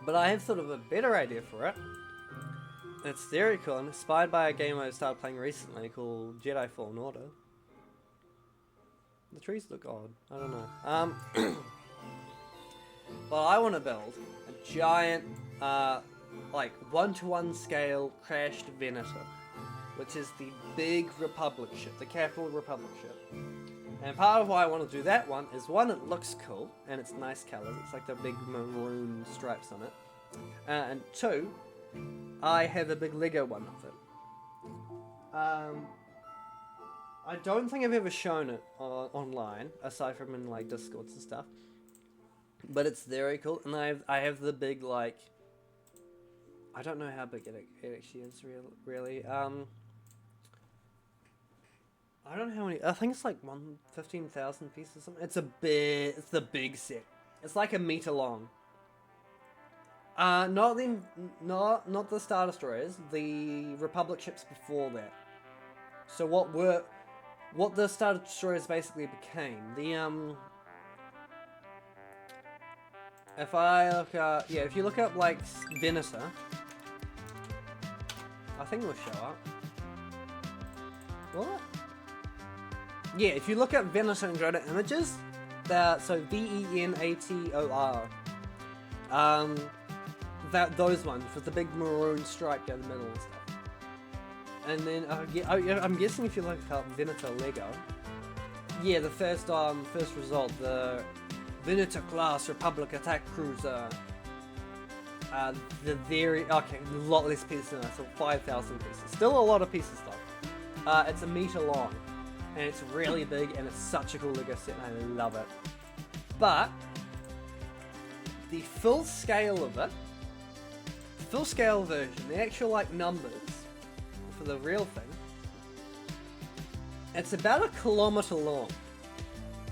S1: But I have sort of a better idea for it. It's very cool, and inspired by a game I started playing recently called Jedi Fallen Order. The trees look odd. I don't know. Well, I want to build a giant, like 1-to-1 scale crashed Venator, which is the big Republic ship, the capital Republic ship. And part of why I want to do that one is, one, it looks cool and it's nice colors. It's like the big maroon stripes on it. And two, I have a big Lego one of it. I don't think I've ever shown it online, aside from in like Discords and stuff. But it's very cool, and I have the big, like, I don't know how big it actually is really. I don't know how many. I think it's like 15,000 pieces or something. It's the big set. It's like a meter long. Not the Star Destroyers, the Republic ships before that. So what the Star Destroyers basically became, if you look up like Venator, I think it will show up. What? Yeah, if you look up Venator and go to images, so Venator, those ones with the big maroon stripe down the middle and stuff. And then I'm guessing if you look up Venator Lego, yeah, the first result, the Venator class Republic attack cruiser. A lot less pieces than I thought, 5,000 pieces. Still a lot of pieces though. It's a meter long, and it's really big, and it's such a cool Lego set, and I love it. But the full scale of it, the full scale version, the actual like numbers for the real thing, it's about 1 kilometer long.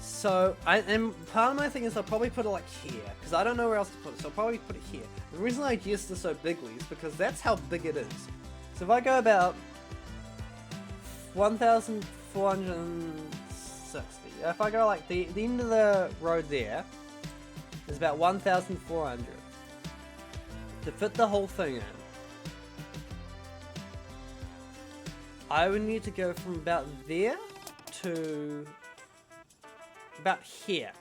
S1: So, and part of my thing is I'll probably put it like here, because I don't know where else to put it, so I'll probably put it here. The reason I guessed it so bigly is because that's how big it is. So if I go about 1,460, if I go like the end of the road there is about 1,400. To fit the whole thing in, I would need to go from about there to about here.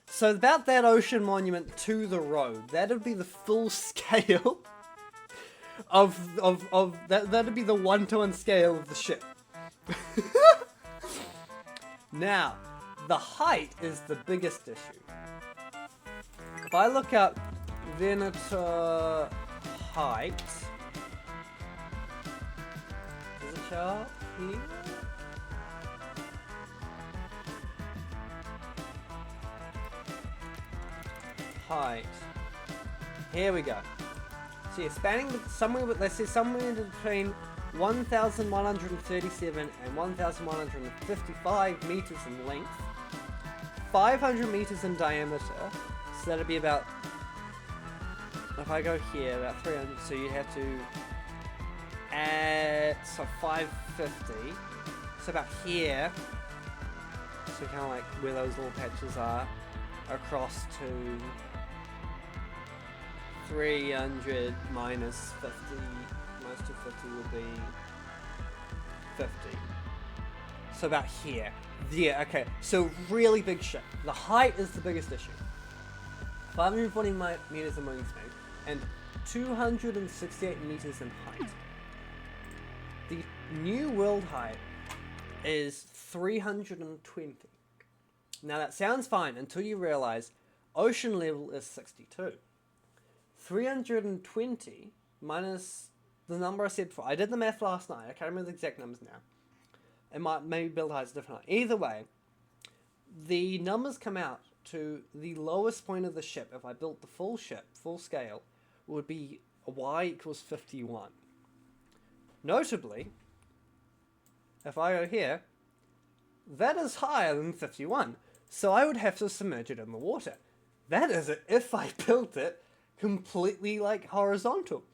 S1: So about that ocean monument to the road. That'd be the full scale of that'd be the 1-to-1 scale of the ship. Now, the height is the biggest issue. If I look up Venator height, does it show up here? Height. Here we go. So yeah, spanning somewhere, let's say somewhere between 1,137 and 1,155 meters in length, 500 meters in diameter. So that'd be about, if I go here, about 300. So you have to add, so 550. So about here. So kind of like where those little patches are, across to 300 minus 50, minus 250 would be 50. So about here. Yeah, okay. So really big ship. The height is the biggest issue. 540 meters in wingspan and 268 meters in height. The new world height is 320. Now that sounds fine until you realize ocean level is 62. 320 minus the number I said before. I did the math last night. I can't remember the exact numbers now. It might maybe build heights different. Either way, the numbers come out to the lowest point of the ship. If I built the full ship, full scale, would be y equals 51. Notably, if I go here, that is higher than 51. So I would have to submerge it in the water. That is it if I built it completely like horizontal.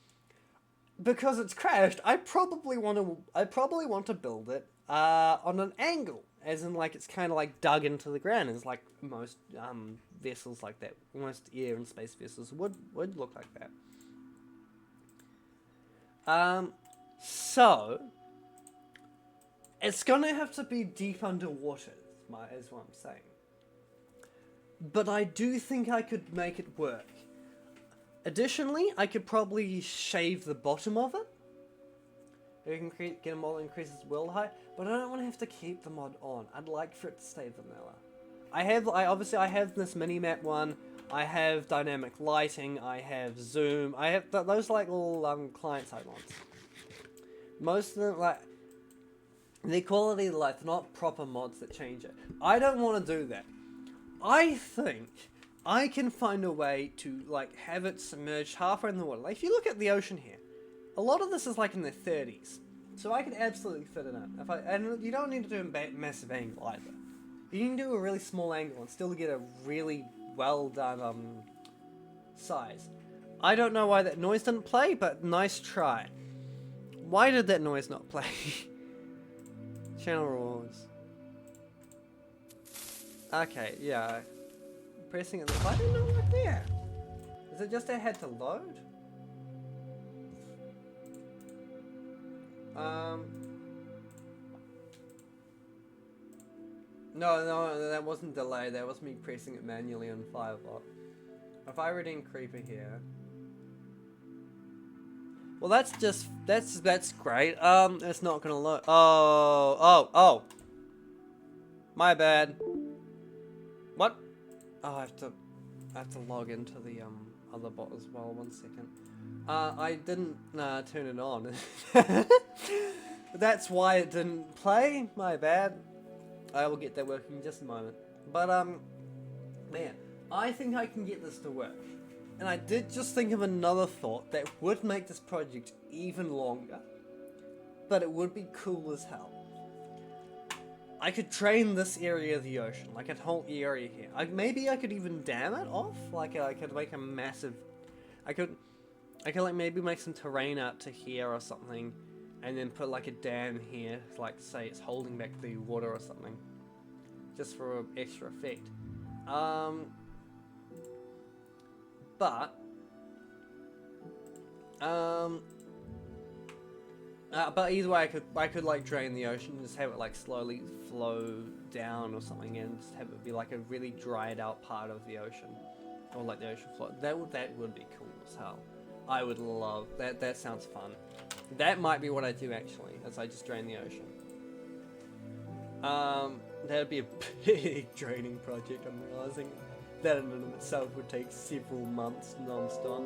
S1: Because it's crashed, I probably want to build it on an angle, as in like it's kind of like dug into the ground, as like most vessels like that, most air and space vessels would look like that. So it's gonna have to be deep underwater, is what I'm saying. But I do think I could make it work. Additionally, I could probably shave the bottom of it. You can get a mod that increases world height, but I don't want to have to keep the mod on. I'd like for it to stay vanilla. I have this mini-map one. I have dynamic lighting. I have zoom. I have those like little client-side mods. Most of them, like, the quality of life, they're not proper mods that change it. I don't want to do that. I think I can find a way to like have it submerged halfway in the water. Like if you look at the ocean here, a lot of this is like in the 30s, so I could absolutely fit it in. And you don't need to do a massive angle either. You can do a really small angle and still get a really well done size. I don't know why that noise didn't play, but nice try. Why did that noise not play? Channel rules. Okay, yeah. Pressing it. I don't know what there. Is it just I had to load? No, that wasn't delay. That was me pressing it manually on Firebot. If I were in Creeper here. Well, that's great. It's not gonna load. Oh. My bad. What? Oh, I have to log into the other bot as well. 1 second. I didn't turn it on. That's why it didn't play. My bad. I will get that working in just a moment. But man, I think I can get this to work. And I did just think of another thought that would make this project even longer, but it would be cool as hell. I could drain this area of the ocean, like a whole area here. Maybe I could even dam it off. Like I could make a massive. I could like maybe make some terrain out to here or something, and then put like a dam here, like say it's holding back the water or something, just for extra effect. But either way, I could like drain the ocean and just have it like slowly flow down or something, and just have it be like a really dried out part of the ocean, or like the ocean floor. That would be cool as hell. I would love that. That sounds fun. That might be what I do actually, as I just drain the ocean. That would be a big draining project. I'm realizing that in and of itself would take several months non-stop.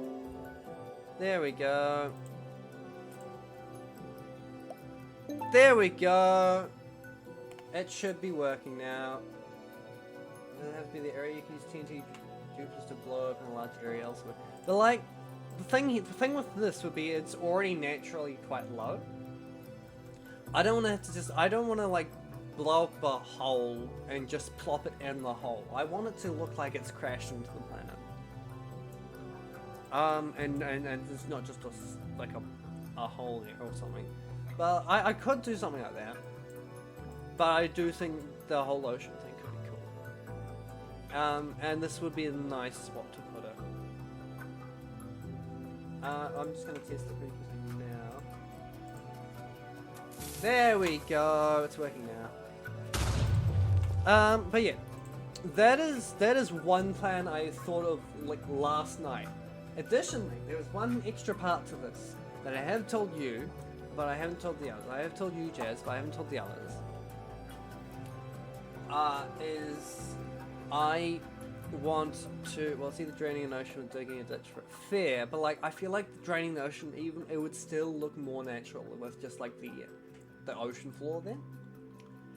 S1: There we go. There we go. It should be working now. Does it have to be the area you can use TNT Jupiters to blow up in a large area elsewhere? But like, the thing with this would be it's already naturally quite low. I don't want to have to just. I don't want to like blow up a hole and just plop it in the hole. I want it to look like it's crashed into the planet. And it's not just like a hole there or something. But I could do something like that. But I do think the whole ocean thing could be cool. And this would be a nice spot to put it. I'm just going to test the frequency now. There we go. It's working now. But yeah, that is one plan I thought of like last night. Additionally, there was one extra part to this that I have told you, but I haven't told the others. I have told you, Jazz, but I haven't told the others. want to, well, it's either draining an ocean or digging a ditch for it. Fair, but like I feel like draining the ocean, even it would still look more natural with just like the ocean floor there.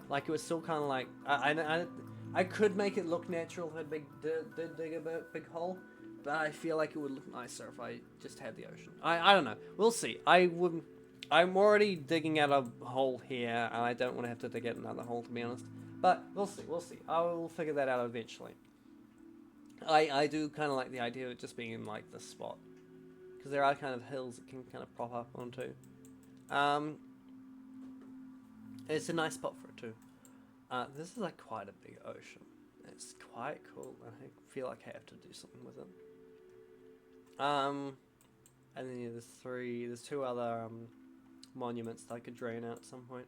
S1: Like it was still kind of like I could make it look natural if I did dig a big hole, but I feel like it would look nicer if I just had the ocean. I don't know. We'll see. I'm already digging out a hole here, and I don't want to have to dig out another hole, to be honest. But we'll see. We'll see. I will figure that out eventually. I do kind of like the idea of it just being in like this spot, because there are kind of hills it can kind of prop up onto. It's a nice spot for it too. This is like quite a big ocean. It's quite cool, and I feel like I have to do something with it. And then yeah, there's two other monuments that I could drain out at some point.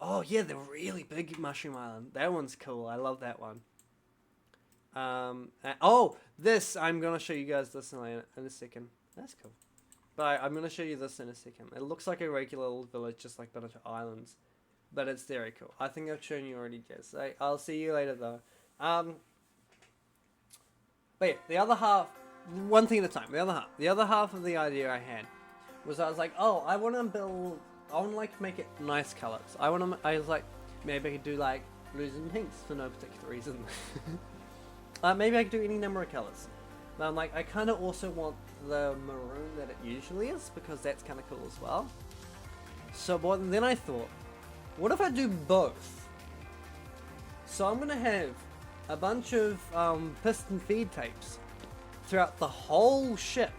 S1: Oh yeah, the really big Mushroom Island. That one's cool. I love that one. This I'm gonna show you guys this in a second. That's cool. But I'm gonna show you this in a second. It looks like a regular little village, just like bunch of islands, but it's very cool. I think I've shown you already, Jess. I'll see you later though. But yeah, the other half, one thing at a time. The other half of the idea I had was I was like, oh, I want to like make it nice colors. I was like, maybe I could do like blues and pinks for no particular reason. Maybe I could do any number of colors. But I'm like, I kind of also want the maroon that it usually is, because that's kind of cool as well. So then I thought, what if I do both? So I'm gonna have a bunch of piston feed tapes throughout the whole ship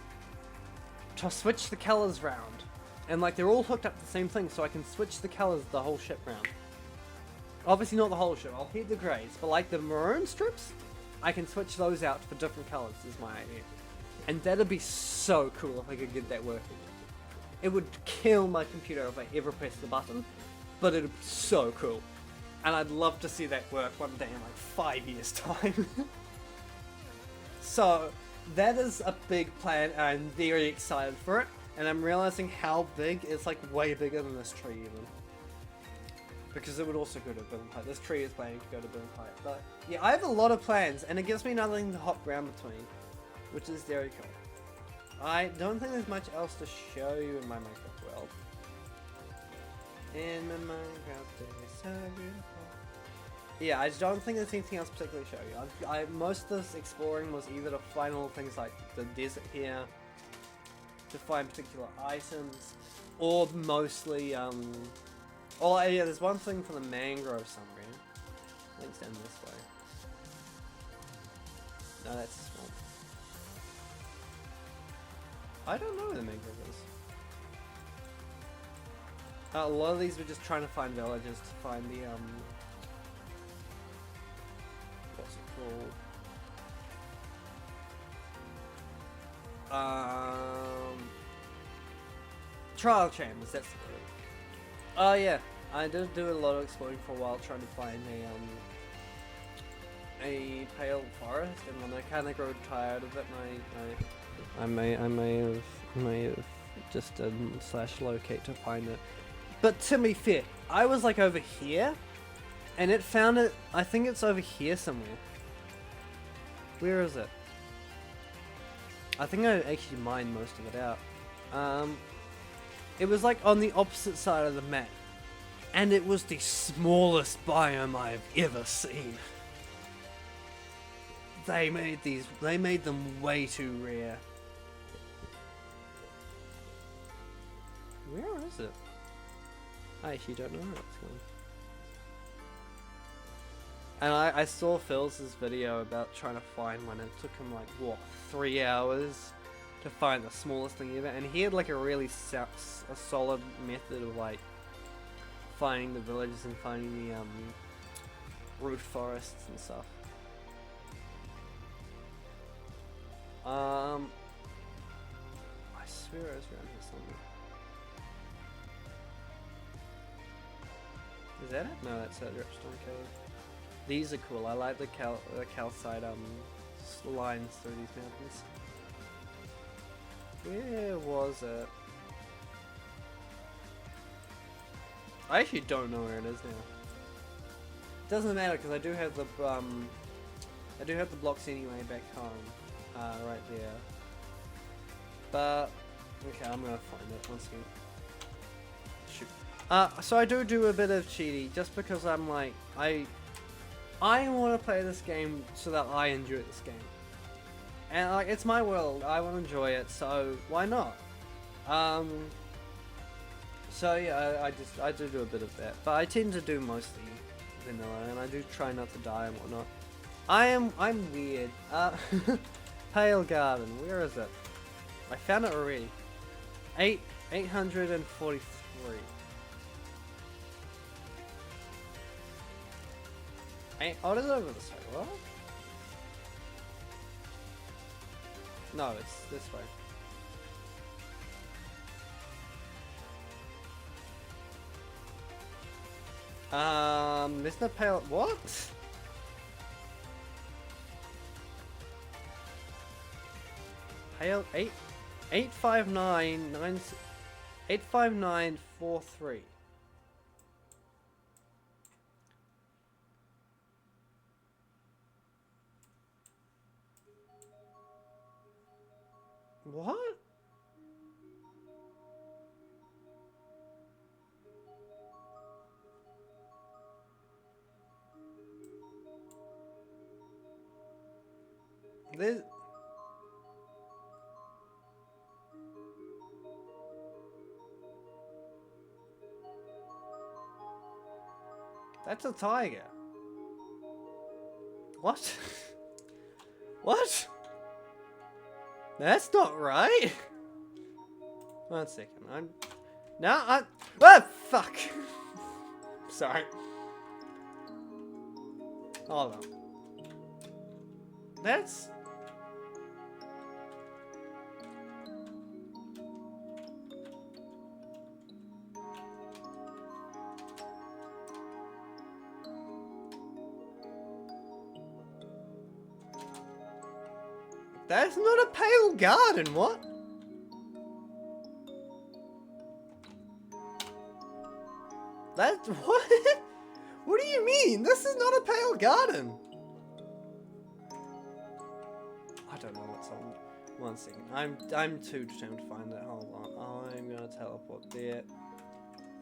S1: to switch the colors round. And like they're all hooked up to the same thing, so I can switch the colors the whole ship round. Obviously not the whole ship, I'll keep the greys, but like the maroon strips, I can switch those out for different colors is my idea. And that'd be so cool if I could get that working. It would kill my computer if I ever pressed the button, but it'd be so cool. And I'd love to see that work one day in like 5 years time. So that is a big plan, and I'm very excited for it. And I'm realizing how big, it's like way bigger than this tree even. Because it would also go to build height. This tree is planning to go to build height. But yeah, I have a lot of plans, and it gives me nothing to hop around between, which is very cool. I don't think there's much else to show you in my Minecraft world. In my Minecraft, it's so beautiful. Yeah, I don't think there's anything else particularly to show you. Most of this exploring was either to find all things like the desert here, to find particular items, or mostly, oh yeah, there's one thing for the mangrove somewhere. I think it's down this way. No, that's the swamp. I don't know where the mangrove is. A lot of these were just trying to find villages to find the, what's it called? Trial chambers, that's the word. Oh yeah, I did do a lot of exploring for a while trying to find a pale forest, and when I kind of grew tired of it, I may have just did /locate to find it. But to be fair, I was like over here, and it found it. I think it's over here somewhere. Where is it? I think I actually mined most of it out. It was like on the opposite side of the map, and it was the smallest biome I've ever seen. They made them way too rare. Where is it? I actually don't know where it's going. And I saw Phil's video about trying to find one. It took him like, what, 3 hours to find the smallest thing ever. And he had like a really solid method of like finding the villages and finding the root forests and stuff. I swear it was around here somewhere. Is that it? No, that's that dripstone cave. These are cool. I like the calcite lines through these mountains. Where was it? I actually don't know where it is now. Doesn't matter because I do have the I do have the blocks anyway back home, right there. But okay, I'm gonna find it once again. Shoot. So I do a bit of cheating just because I'm like I want to play this game so that I enjoy this game, and like it's my world. I want to enjoy it, so why not? So yeah, I do a bit of that, but I tend to do mostly vanilla, and I do try not to die and whatnot. I'm weird. Pale Garden, where is it? I found it already. 843. Oh, is it over this way? What? No, it's this way. There's no pale. What? Pale 85943. What? This. That's a tiger. What? What? That's not right. 1 second. Ah, fuck. Sorry. Hold on. That's. That's not a pale garden, what? That's what? What do you mean? This is not a pale garden. I don't know what's on. 1 second. I'm too determined to find that. Hold on. I'm gonna teleport there.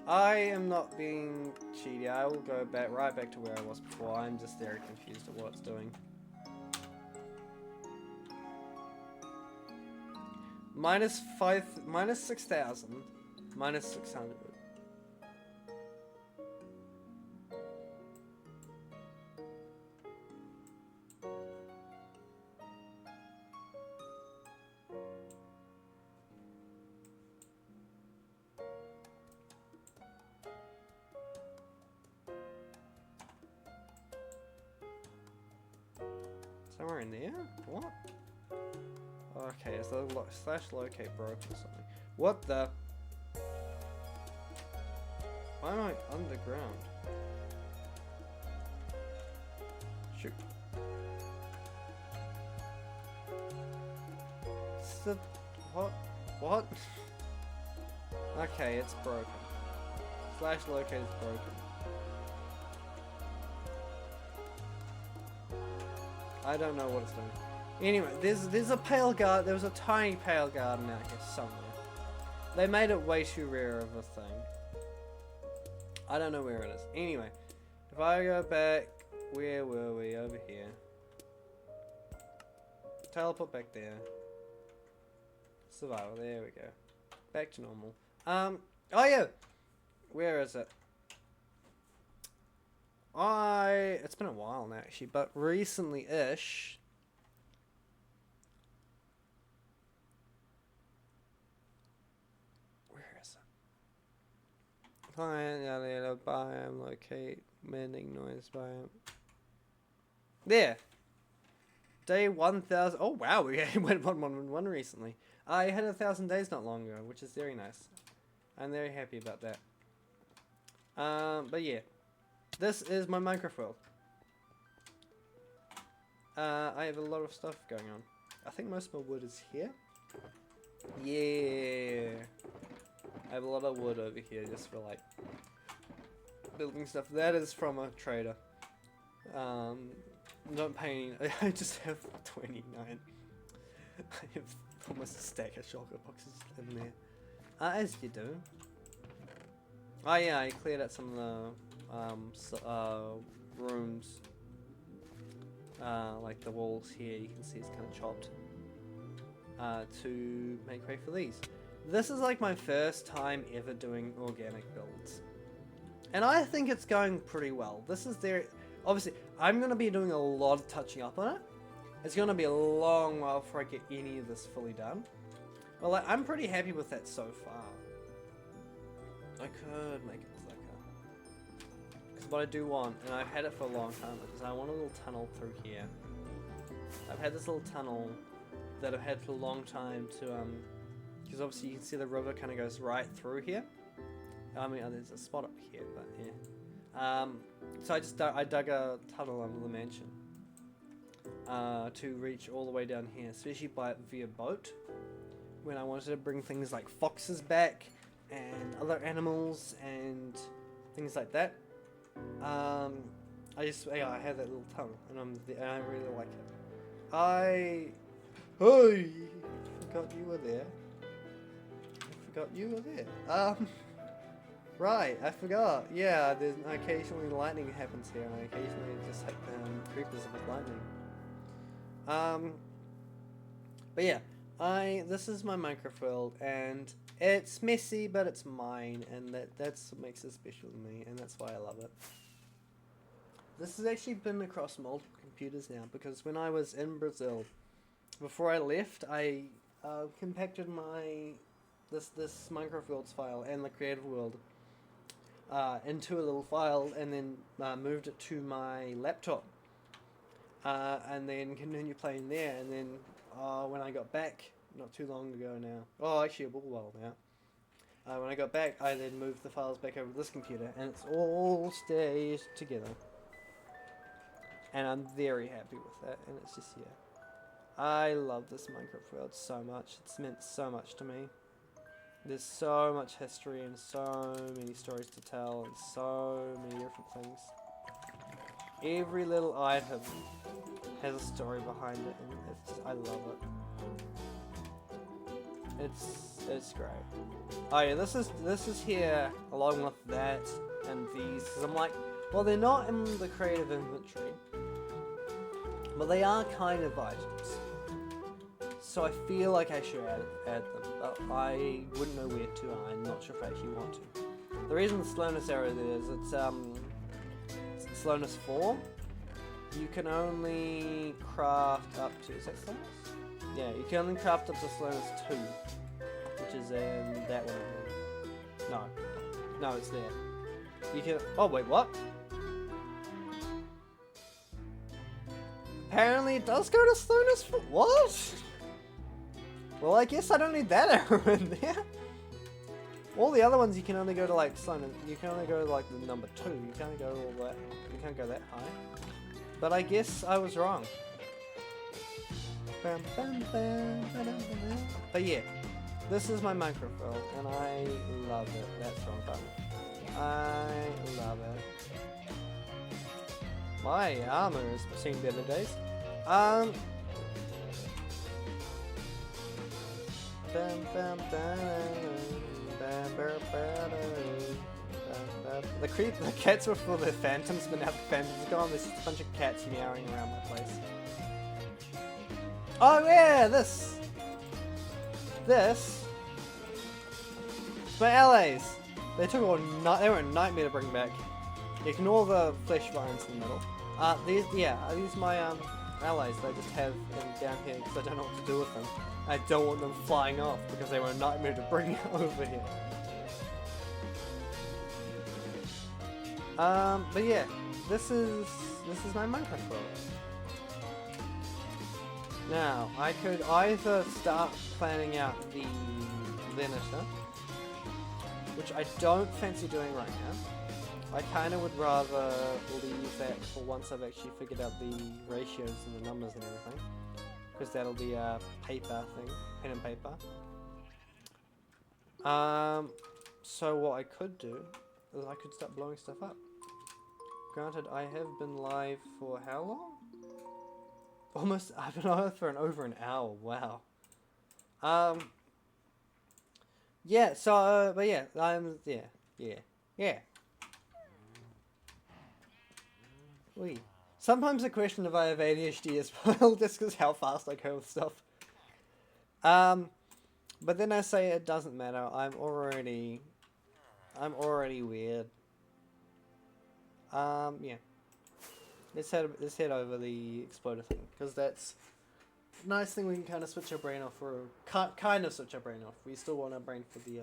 S1: I am not being cheaty. I will go back right back to where I was before. I'm just very confused at what it's doing. Minus 6,000. Minus 600. Somewhere in there? What? Okay, is the slash locate broken or something? What the? Why am I underground? Shoot. It's the what? What? Okay, it's broken. Slash locate is broken. I don't know what it's doing. Anyway, there's a pale garden. There was a tiny pale garden out here somewhere. They made it way too rare of a thing. I don't know where it is. Anyway, if I go back, where were we? Over here. Teleport back there. Survival. There we go. Back to normal. Oh yeah. Where is it? It's been a while now actually, but recently-ish. Client, yada biome, locate, mending noise biome. There! Day 1000. Oh wow, we went 111 recently. I had 1,000 days not long ago, which is very nice. I'm very happy about that. But yeah. This is my Minecraft world. I have a lot of stuff going on. I think most of my wood is here. Yeah. I have a lot of wood over here just for like building stuff. That is from a trader. don't pay any, I just have 29. I have almost a stack of chocolate boxes in there. As you do. Oh yeah, I cleared out some of the rooms. Like the walls here, you can see it's kind of chopped. To make way for these. This is like my first time ever doing organic builds. And I think it's going pretty well. This is their... Obviously, I'm going to be doing a lot of touching up on it. It's going to be a long while before I get any of this fully done. But like, I'm pretty happy with that so far. I could make it thicker. Because what I do want, and I've had it for a long time, is I want a little tunnel through here. I've had this little tunnel that I've had for a long time to, because obviously you can see the river kind of goes right through here. I mean, there's a spot up here, but yeah. So I dug a tunnel under the mansion to reach all the way down here, especially via boat. When I wanted to bring things like foxes back and other animals and things like that. I had that little tunnel, and I really like it. Hey, forgot you were there. Right, I forgot. Yeah, there's occasionally lightning happens here, and I occasionally just hit creepers with lightning. But yeah, this is my Minecraft world, and it's messy, but it's mine, and that's what makes it special to me, and that's why I love it. This has actually been across multiple computers now, because when I was in Brazil, before I left, I compacted this Minecraft Worlds file and the Creative World into a little file, and then moved it to my laptop, and then continued playing there. And then when I got back, not too long ago now, actually a little while now, when I got back, I then moved the files back over to this computer, and it's all stays together. And I'm very happy with that, and it's just, yeah. I love this Minecraft world so much. It's meant so much to me. There's so much history and so many stories to tell and so many different things. Every little item has a story behind it, and I love it. It's great. Oh yeah, this is here along with that and these, because I'm like, well, they're not in the creative inventory, but they are kind of items. So I feel like I should add them, but I wouldn't know where to, and I'm not sure if I actually want to. The reason the slowness arrow there is it's slowness 4. You can only craft up to, is that slowness? Yeah, you can only craft up to slowness 2, which is in that one. No, it's there. You can, oh wait, what? Apparently it does go to slowness 4, what? Well, I guess I don't need that arrow in there. All the other ones you can only go to like slowness. You can only go to like the number 2. You can't go all that. You can't go that high. But I guess I was wrong. But yeah, this is my Minecraft world, and I love it. That's wrong button. I love it. My armor has seen better days. The cats were for the phantoms, but now the phantoms are gone. There's just a bunch of cats meowing around my place. Oh yeah, this. My allies. They took they were a nightmare to bring back. Ignore the flesh vines in the middle. These are my allies that I just have down here because I don't know what to do with them. I don't want them flying off because they were a nightmare to bring over here. But yeah, this is my Minecraft world. Now, I could either start planning out the Venator, which I don't fancy doing right now. I kind of would rather leave that for once I've actually figured out the ratios and the numbers and everything. Because that'll be a paper thing, pen and paper. So what I could do is I could start blowing stuff up. Granted, I have been live for how long? almost, I've been on for over an hour, wow. Yeah, so, but yeah, yeah. Wait. Sometimes I question if I have ADHD as well, just because how fast I go with stuff. But then I say it doesn't matter. I'm already weird. Yeah. Let's head over the exploder thing, because that's a nice thing we can kind of switch our brain off for. Kind of switch our brain off. We still want our brain for the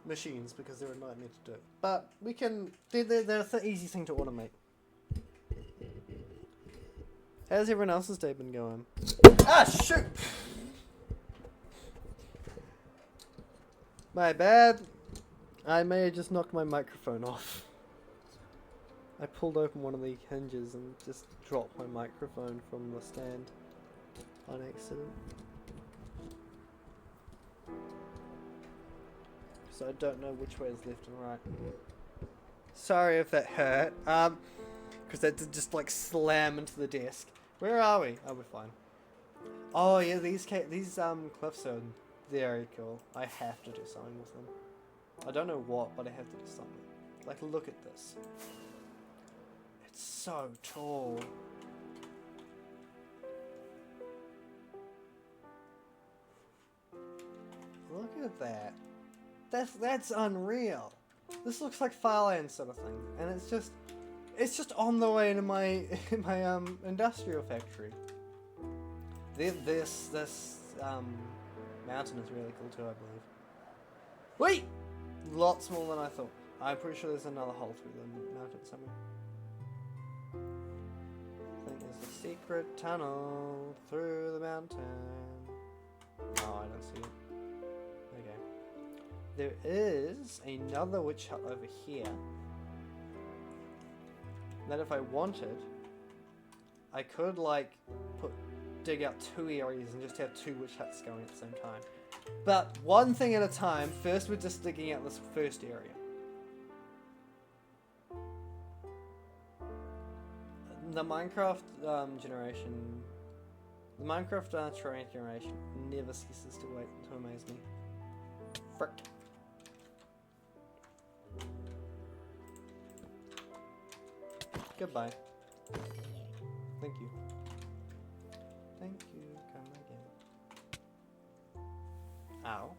S1: machines because they're a nightmare to do. But we can. They're the easy thing to automate. How's everyone else's day been going? Ah, shoot! My bad. I may have just knocked my microphone off. I pulled open one of the hinges and just dropped my microphone from the stand on accident. So I don't know which way is left and right. Sorry if that hurt. Because that did just like slam into the desk. Where are we? Oh, we're fine. Oh yeah, these cliffs are very cool. I have to do something with them. I don't know what, but I have to do something. Like, look at this. It's so tall. Look at that. That's unreal. This looks like Fireland sort of thing, and it's just on the way to my industrial factory. This mountain is really cool too, I believe. Wait! Lots more than I thought. I'm pretty sure there's another hole through the mountain somewhere. I think there's a secret tunnel through the mountain. No, I don't see it. Okay. There is another witch hut over here. That if I wanted, I could like dig out 2 areas and just have 2 witch huts going at the same time. But one thing at a time. First, we're just digging out this first area. The Minecraft generation, the Minecraft terrain generation never ceases to amaze me. Frick. Goodbye. Thank you. Thank you. Come again. Ow.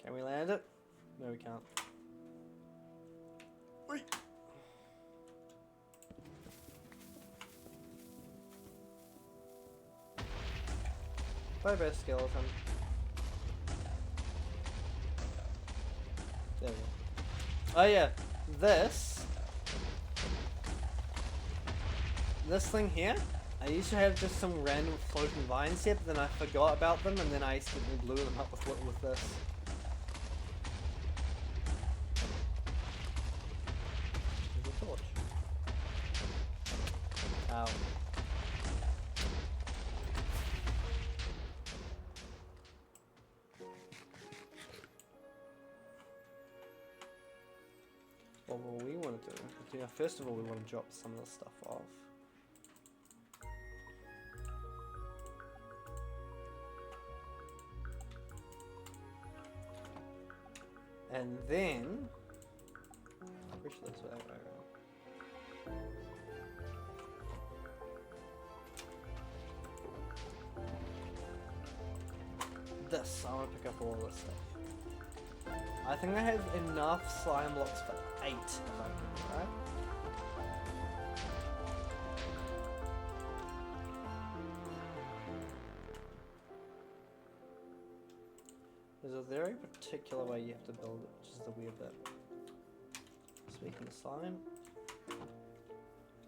S1: Can we land it? No, we can't. Wait. Bye bye, skeleton. There we go. Oh yeah, this thing here, I used to have just some random floating vines here, but then I forgot about them, and then I instantly blew them up with this. There's a torch. Ow. What will we want to do? Yeah, first of all, we want to drop some of the stuff off. And then push this way around. This, I want to pick up all this stuff. I think I have enough slime blocks for 8, if I remember right. There's a very particular way you have to build it, which is the weird bit. Speaking of slime.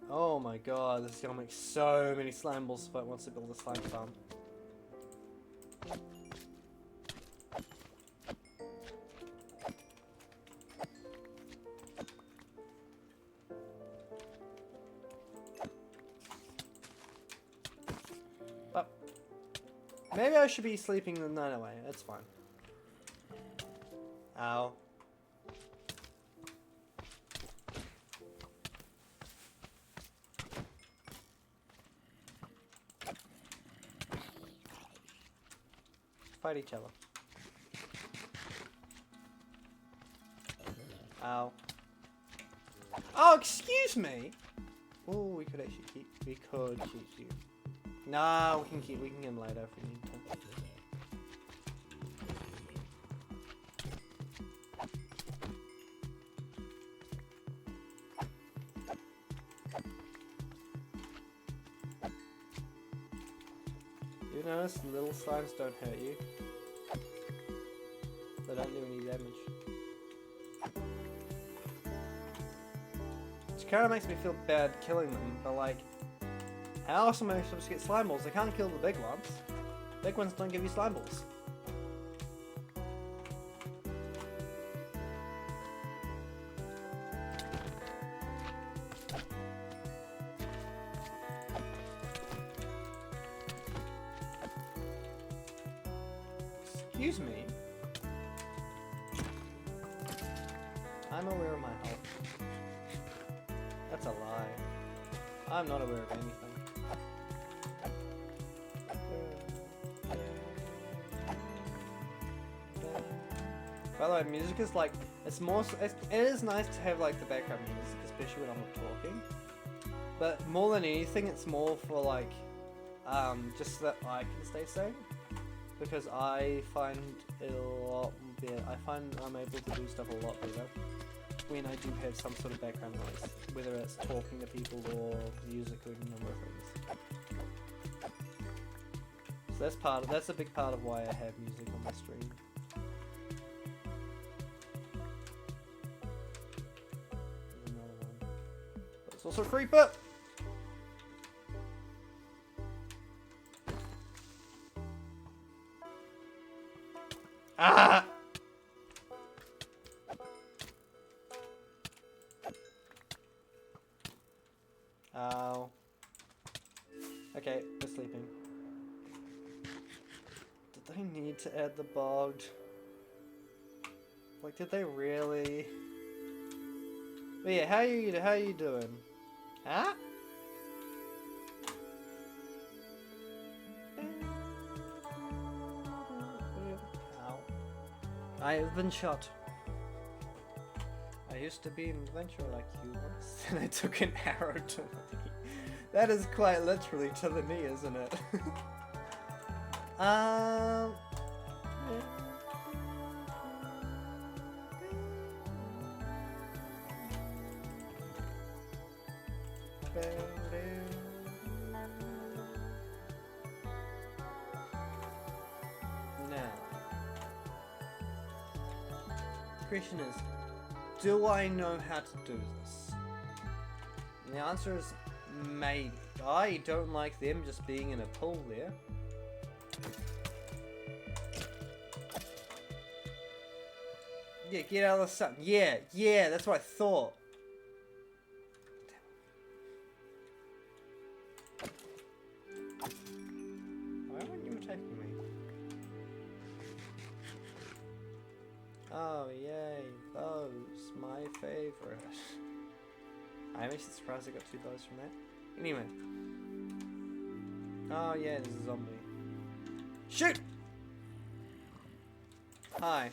S1: Oh my god, this is gonna make so many slime balls if I want to build a slime farm. But maybe I should be sleeping the night away, it's fine. Ow. fight each other. Ow. Oh, excuse me! Oh, we could actually keep... We could keep you. Nah, we can get him later if we need to. You notice little slimes don't hurt you. They don't do any damage. Which kind of makes me feel bad killing them, but like, how else am I supposed to get slime balls? I can't kill the big ones. Big ones don't give you slime balls. Excuse me. I'm aware of my health. That's a lie. I'm not aware of anything. By the way, music is like, it is nice to have like the background music, especially when I'm not talking. But more than anything, it's more for like, just so that I can stay sane. Because I find it a lot better. I find I'm able to do stuff a lot better when I do have some sort of background noise, whether it's talking to people or music or a number of things. So that's a big part of why I have music on my stream. There's another one. But it's also a creeper! Ah! Ow. Okay, we're sleeping. Did they need to add the bogged? Like, did they really? But yeah, how are you doing? Huh? I have been shot. I used to be an adventurer like you once, and I took an arrow to the knee. That is quite literally to the knee, isn't it? Yeah. The question is, do I know how to do this? And the answer is maybe. I don't like them just being in a pool there. Yeah, get out of the sun. Yeah, that's what I thought. Why weren't you attacking me? Oh, yay, bows, my favorite. I'm actually surprised I got 2 bows from that. Anyway. Oh, yeah, there's a zombie. Shoot! Hi.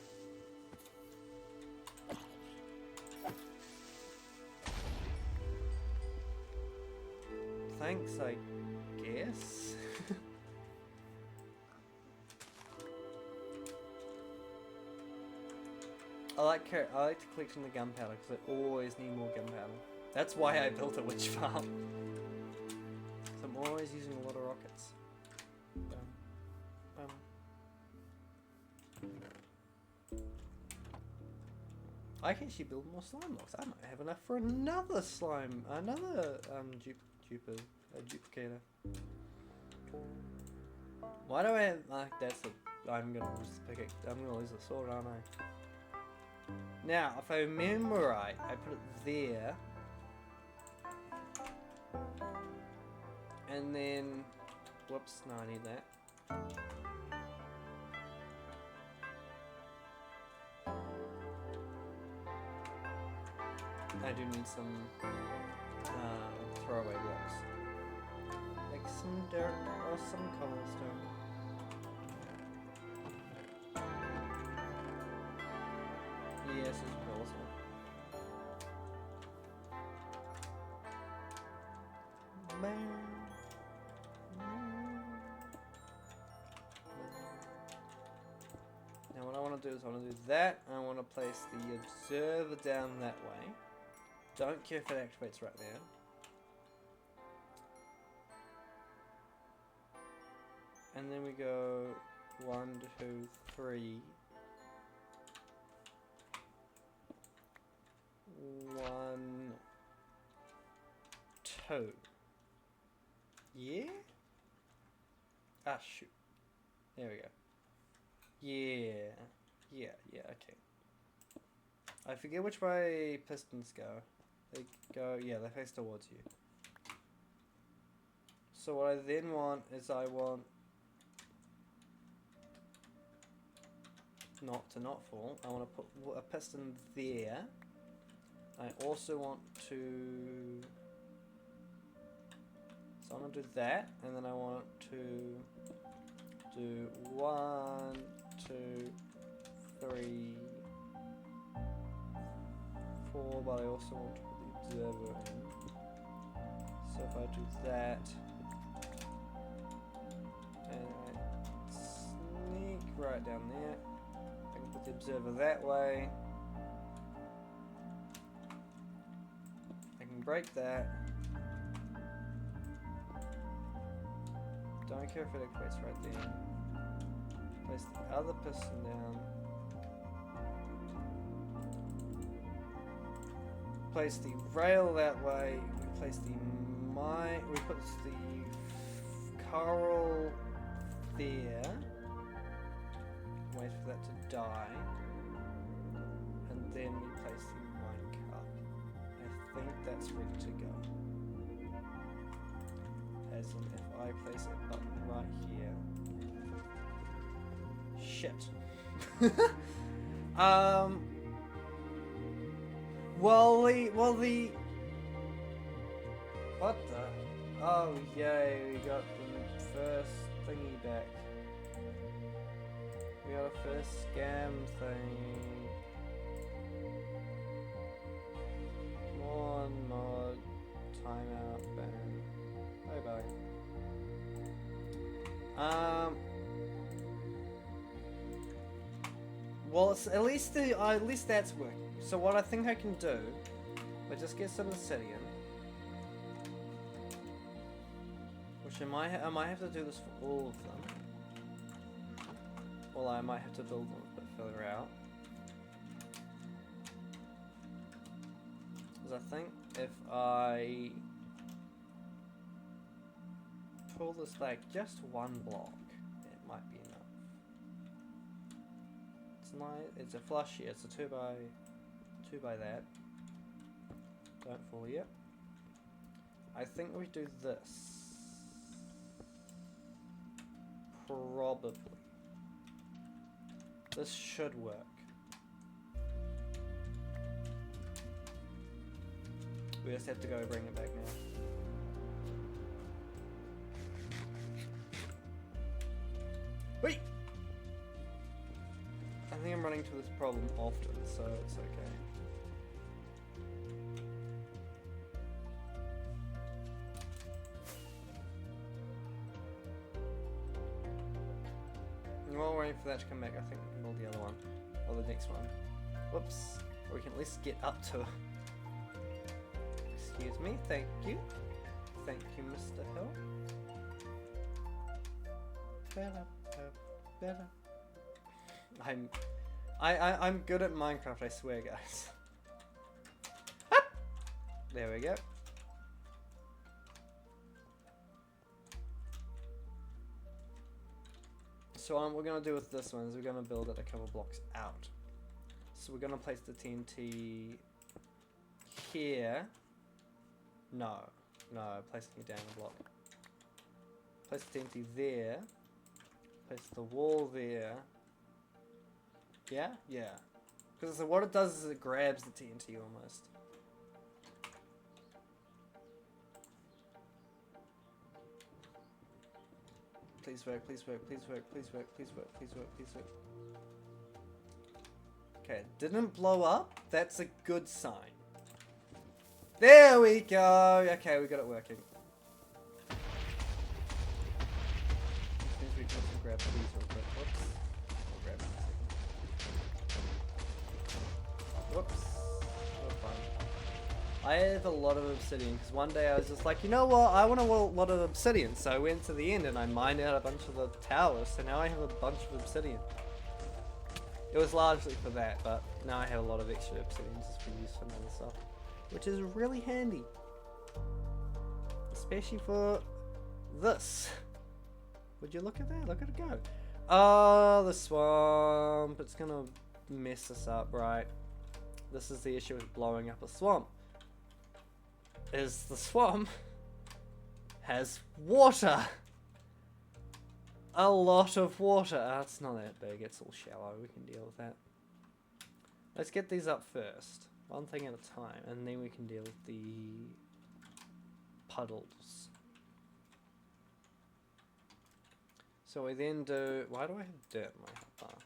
S1: Thanks, I guess. I like collecting the gunpowder because I always need more gunpowder. That's why I built a witch farm. So I'm always using a lot of rockets. I can actually build more slime blocks. I might have enough for another duplicator. Why do I have, I'm gonna lose the sword, aren't I? Now, if I remember right, I put it there. And then, whoops, no, I need that. I do need some throwaway blocks. Like some dirt or some cobblestone. Now what I want to do is I want to do that, and I want to place the observer down that way. Don't care if it activates right there. And then we go 1, 2, 3. 1, 2. Yeah? Ah, shoot. There we go. Yeah. Yeah, okay. I forget which way pistons go. They go, yeah, they face towards you. So what I then want is I want not to not fall. I want to put a piston there. I also want to... So I'm going to do that, and then I want to do 1, 2, 3, 4, but I also want to put the observer in. So if I do that, and I sneak right down there, I can put the observer that way. I can break that. Don't care if it activates right there. Place the other piston down. Place the rail that way. We place the we put the coral there. Wait for that to die. And then we place the minecart. I think that's ready to go. As in, if I place a button right here. Shit. Well the what the? Oh yay, we got the first thingy back. We got a first scam thing. Come on, mod. Timeout, ban. Bye bye. Well, it's, at least that's working. So what I think I can do, I just get some obsidian, which I might have to do this for all of them. Well, I might have to build them a bit further out, because I think if I pull this back just one block, it might be enough. It's nice. It's a flush here. It's a 2 by that. Don't fall yet. I think we do this. Probably. This should work. We just have to go bring it back now. Wait! I think I'm running into this problem often, so it's okay. And while we're waiting for that to come back, I think we can build the other one. Or the next one. Whoops. Or we can at least get up to it. Excuse me, thank you. Thank you, Mr. Hill. I'm good at Minecraft, I swear, guys. There we go. So what we're gonna do with this one is we're gonna build it a couple blocks out. So we're gonna place the TNT here. No, placing it down a block. Place the TNT there. Place the wall there. Yeah? Yeah. Because what it does is it grabs the TNT almost. Please work, please work, please work, please work, please work, please work, please work. Okay, it didn't blow up. That's a good sign. There we go. Okay, we got it working. grab these real quick. Whoops. I'll grab them in a second. Whoops. Oh, fun. I have a lot of obsidian because one day I was just like, you know what? I want a lot of obsidian. So I went to the end and I mined out a bunch of the towers. So now I have a bunch of obsidian. It was largely for that, but now I have a lot of extra obsidian just for use for other stuff, which is really handy. Especially for this. Would you look at that? Look at it go. Oh, the swamp. It's gonna mess us up, right? This is the issue with blowing up a swamp. Is the swamp has water. A lot of water. Oh, it's not that big. It's all shallow. We can deal with that. Let's get these up first. One thing at a time. And then we can deal with the puddles. So we then do... Why do I have dirt in my hotbar?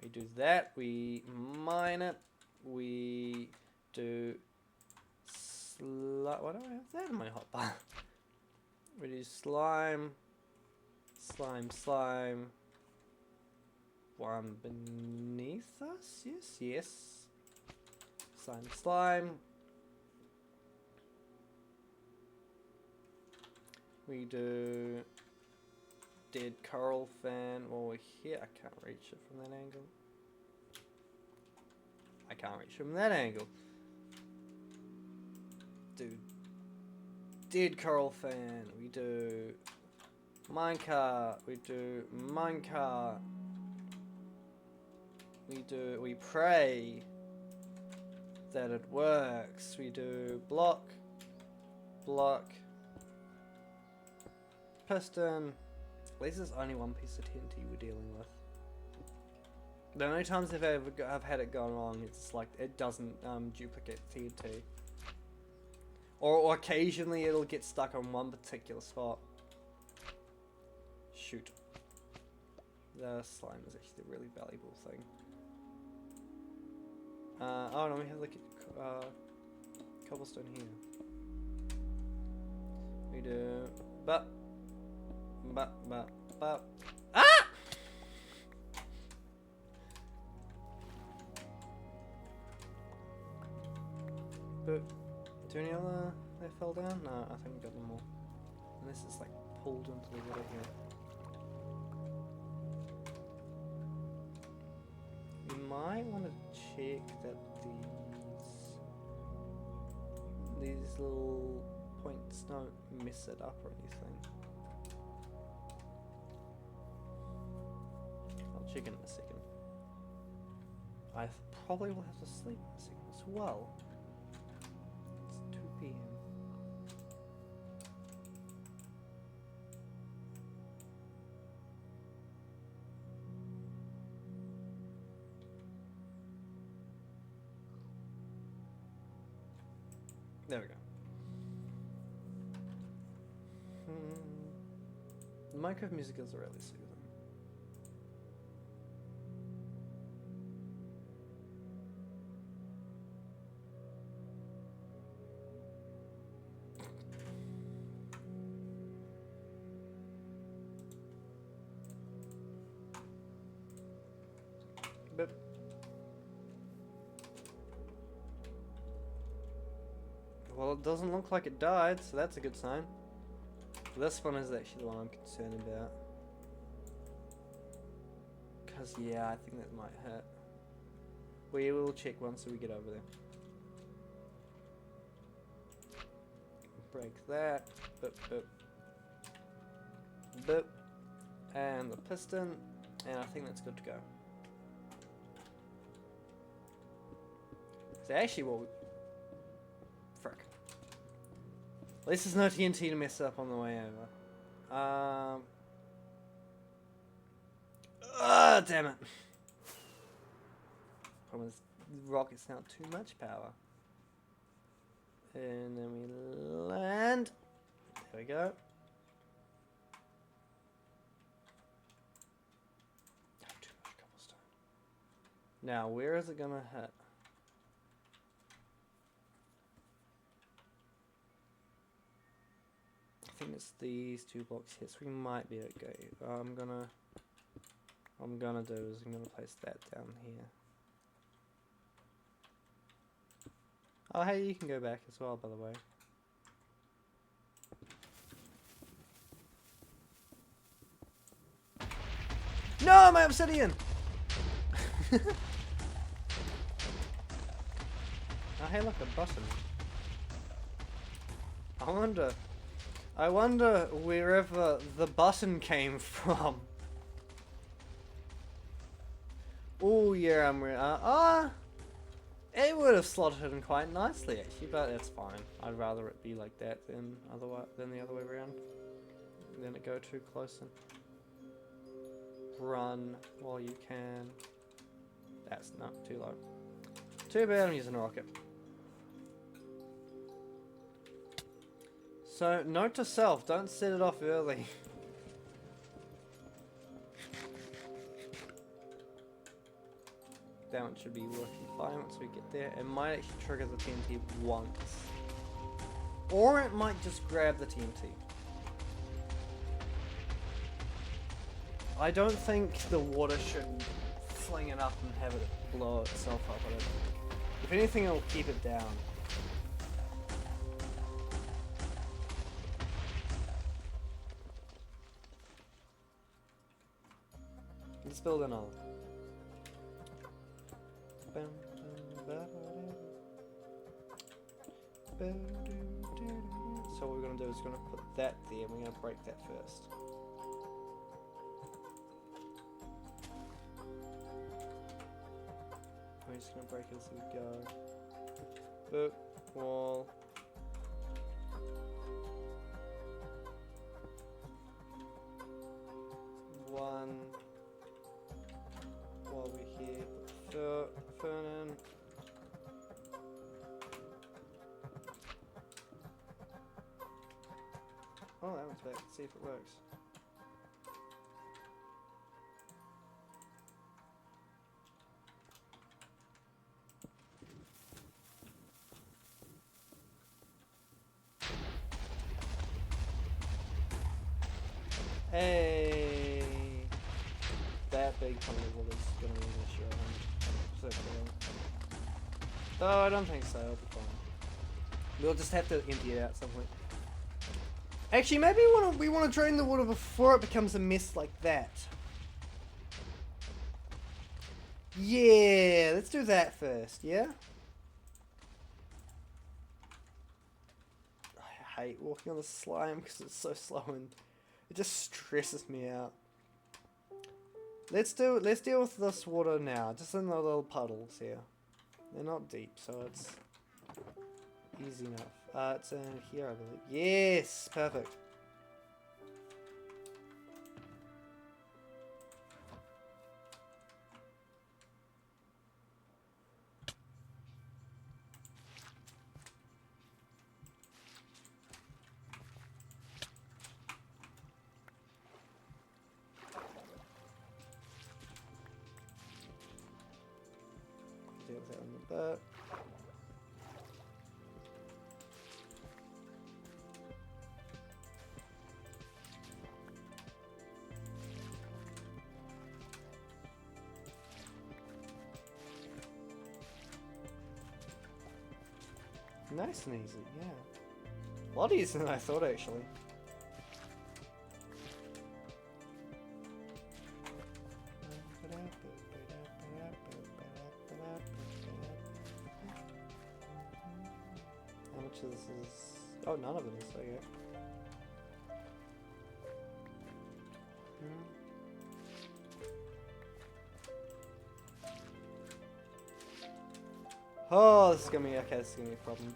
S1: We do that. We mine it. We do... Why do I have that in my hotbar? We do slime... Slime. One beneath us? Yes. Slime. We do dead coral fan over here. I can't reach it from that angle. I can't reach it from that angle. Do dead coral fan. We do minecart. We do minecart. We pray that it works. We do block. Piston. At least there's only one piece of TNT we're dealing with. The only times I've had it go wrong, it's like it doesn't duplicate TNT. Or occasionally it'll get stuck on one particular spot. Shoot. The slime is actually a really valuable thing. Oh no, we have like cobblestone here. We do ah! Do any other they fell down? No, I think we got them all. And this is like pulled into the water here. We might want to check that these little points don't mess it up or anything. I'll check in a second. I probably will have to sleep in a second as well. It's 2 PM. There we go. The Minecraft music is really soothing. But well, it doesn't look like it died, so that's a good sign. This one is actually the one I'm concerned about. Because, yeah, I think that might hurt. We will check once we get over there. Break that. Boop. And the piston. And I think that's good to go. So actually what we... Frick. At least there's no TNT to mess up on the way over. Damn it. Problem is, the rocket's now too much power. And then we land. There we go. Oh, too much cobblestone. Now, where is it gonna hit? I think it's these 2 blocks here, so we might be okay. What I'm gonna do is I'm gonna place that down here. Oh hey, you can go back as well, by the way. No, my obsidian! Oh hey, look, a button. I wonder wherever the button came from. Oh yeah, it would have slotted in quite nicely actually, but that's fine. I'd rather it be like that than the other way around. Then it go too close and run while you can. That's not too low. Too bad I'm using a rocket. So, note to self, don't set it off early. That one should be working fine once we get there. It might actually trigger the TNT once. Or it might just grab the TNT. I don't think the water should fling it up and have it blow itself up. I don't think. If anything, it'll keep it down. Let's build another. So what we're going to do is we're going to put that there and we're going to break that first. We're just going to break it as we go. Book, wall. One. While we're here, put the fern in. Oh, that one's back. Let's see if it works. Hey! That big tunnel is gonna be an issue. I'm oh, I don't think so. It'll be fine. We'll just have to empty it out at some point. Actually, maybe we want to drain the water before it becomes a mess like that. Yeah, let's do that first, yeah? I hate walking on the slime because it's so slow and it just stresses me out. Let's deal with this water now, just in the little puddles here. They're not deep, so it's easy enough. It's in here, I believe. Yes, perfect. Deal with that in a bit. Nice and easy, yeah. A lot easier than I thought, actually. How much of this is... oh, none of it is, okay. Oh, this is gonna be okay. This is gonna be a problem.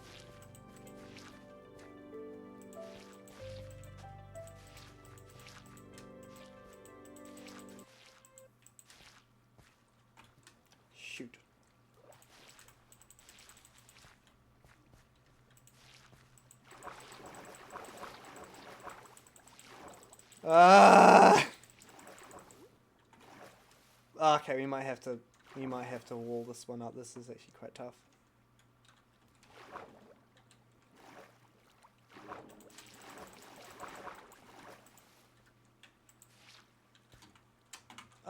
S1: Shoot. Ah. Okay, we might have to wall this one up. This is actually quite tough.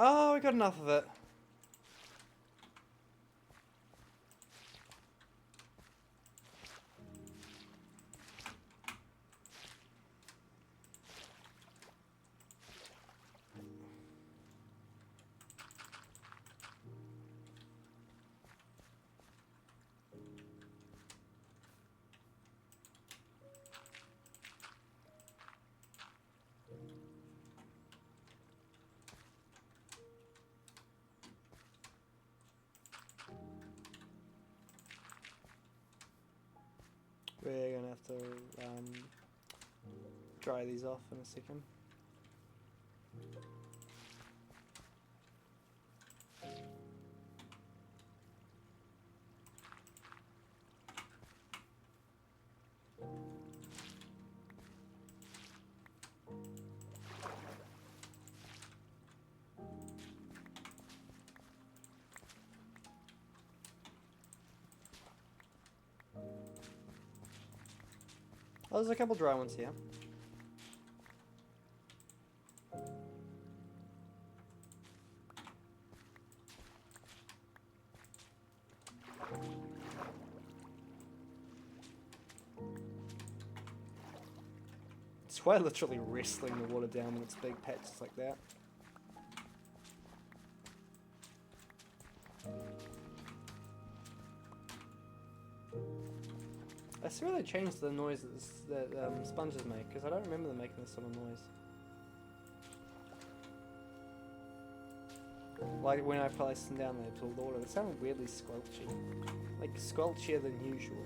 S1: Oh, we got enough of it. We're gonna have to dry these off in a second. Oh, there's a couple dry ones here. It's quite literally wrestling the water down when it's big patches like that. I swear they changed the noises that sponges make, because I don't remember them making this sort of noise. Like when I placed them down there to the water, they sounded weirdly squelchy. Like squelchier than usual.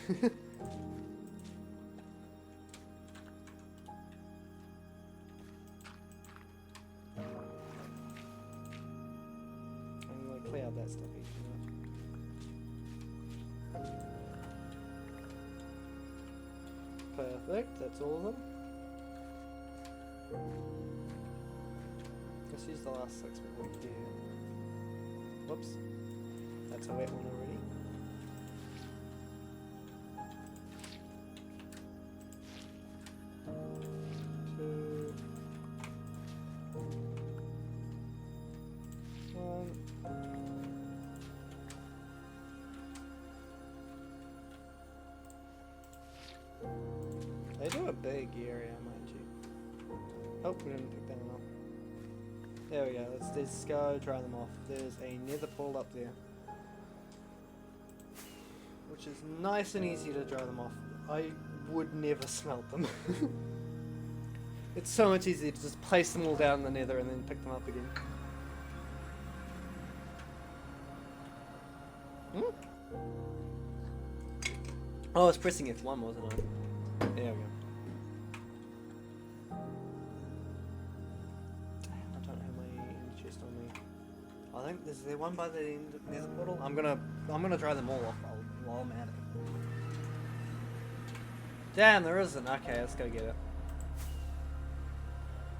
S1: I'm gonna clear out that stuff each time. Perfect, that's all of them. Let's use the last 6 we got here. Whoops. That's a wet one already. Two. One. They do a big area, mind you. Oh, we didn't pick that one up. There we go, let's go dry them off. There's a nether pool up there, which is nice and easy to dry them off. I would never smelt them. It's so much easier to just place them all down in the nether and then pick them up again. Oh, I was pressing F1, wasn't I? There we go. I think there's the one by the nether portal. I'm gonna dry them all off while I'm at it. Damn, there isn't. Okay, let's go get it.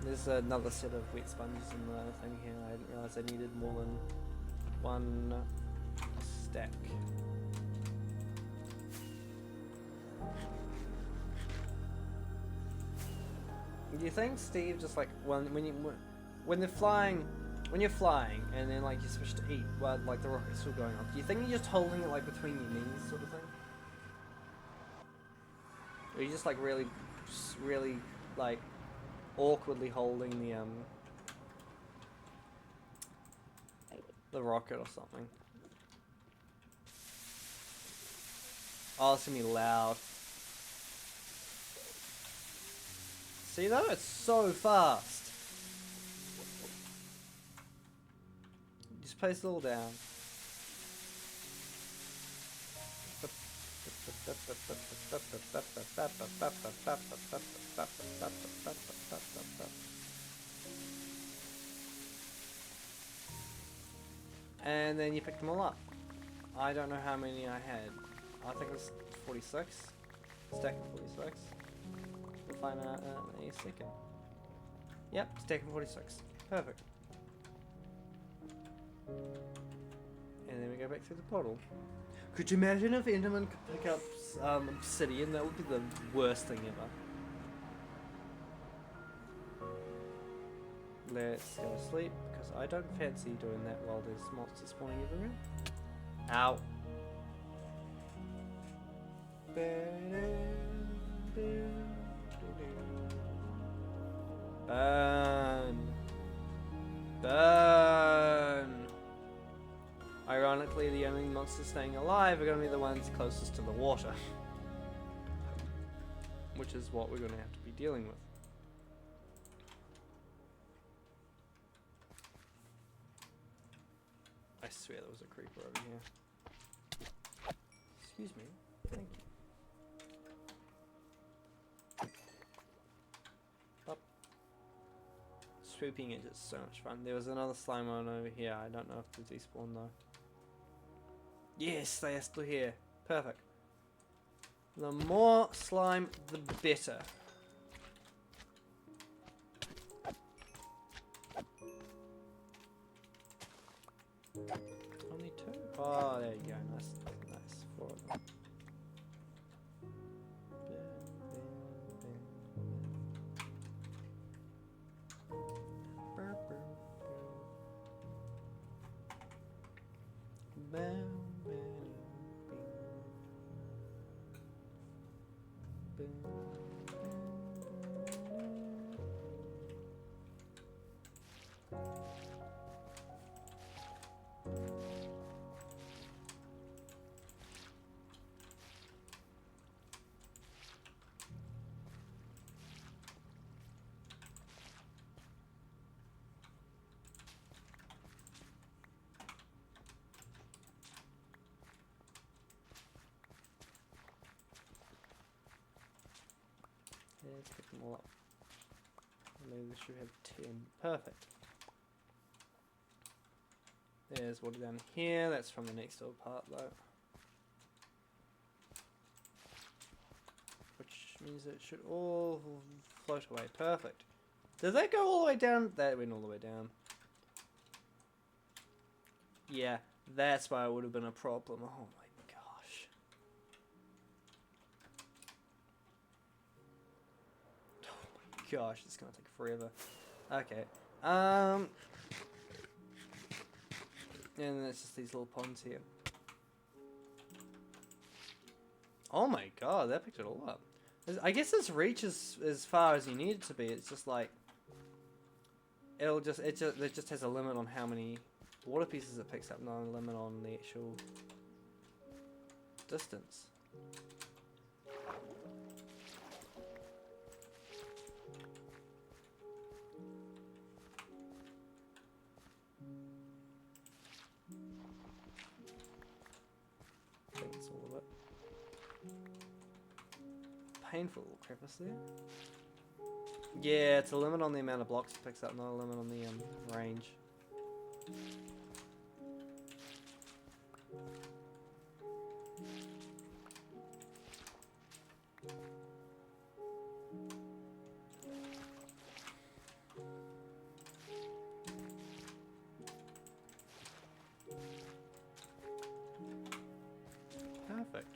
S1: There's another set of wet sponges in the thing here. I didn't realise I needed more than one stack. Do you think Steve just like when they're flying? When you're flying and then like you're supposed to eat while like the rocket's still going off, do you think you're just holding it like between your knees sort of thing? Or are you just like really like awkwardly holding the rocket or something? Oh, it's gonna be loud. See though? It's so fast. Just place it all down. And then you pick them all up. I don't know how many I had. I think it was 46. Stack of 46. We'll find out in a second. Yep, stack of 46. Perfect. And then we go back through the portal. Could you imagine if Enderman could pick up obsidian? That would be the worst thing ever. let's go to sleep, because I don't fancy doing that while there's monsters spawning everywhere. Ow. Burn. Burn. Ironically, the only monsters staying alive are going to be the ones closest to the water. Which is what we're going to have to be dealing with. I swear there was a creeper over here. Excuse me. Thank you. Up. Swooping it is so much fun. There was another slime one over here. I don't know if they despawned though. Yes, they are still here. Perfect. The more slime, the better. Only two? Oh, there you go. Nice. Nice. 4 of them. Let's pick them all up. Maybe we should have 10. Perfect. There's water down here. That's from the next door part though. Which means it should all float away. Perfect. Did that go all the way down? That went all the way down. Yeah, that's why it would have been a problem. Oh my gosh. Oh my gosh, it's gonna take forever. Okay. And then it's just these little ponds here. Oh my god, that picked it all up. I guess this reaches as far as you need it to be. It's just like it just has a limit on how many water pieces it picks up, not a limit on the actual distance. I think that's all of it. Painful little crevice there. Yeah, it's a limit on the amount of blocks it picks up, not a limit on the range. Perfect.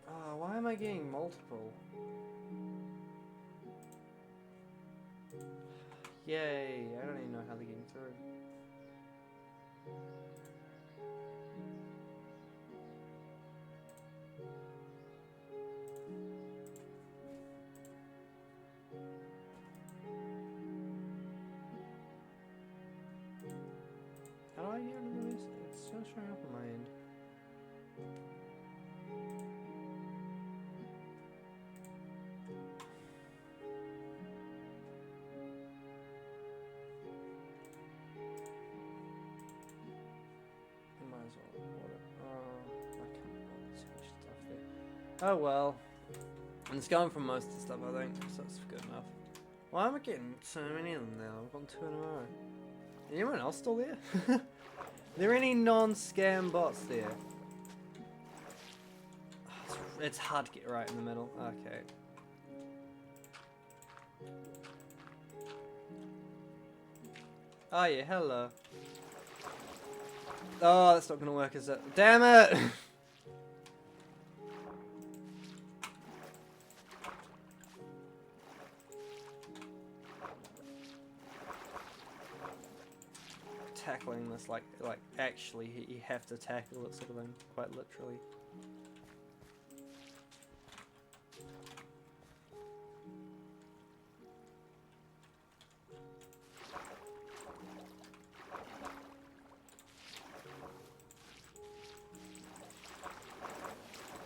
S1: Oh, why am I getting multiple? Yay, I don't even know how they're getting through. How do I get rid of this? It's still showing up on my end. Might as well report it. Oh, I can't report too much stuff there. Oh well. And it's going from most of the stuff, I think, so it's good enough. Why am I getting so many of them now? I've got 2 in a row. Anyone else still there? Are there any non-scam bots there? Oh, it's hard to get right in the middle. Okay. Oh yeah, hello. Oh, that's not gonna work, is it? Damn it! tackling this like actually you have to tackle it sort of thing, quite literally.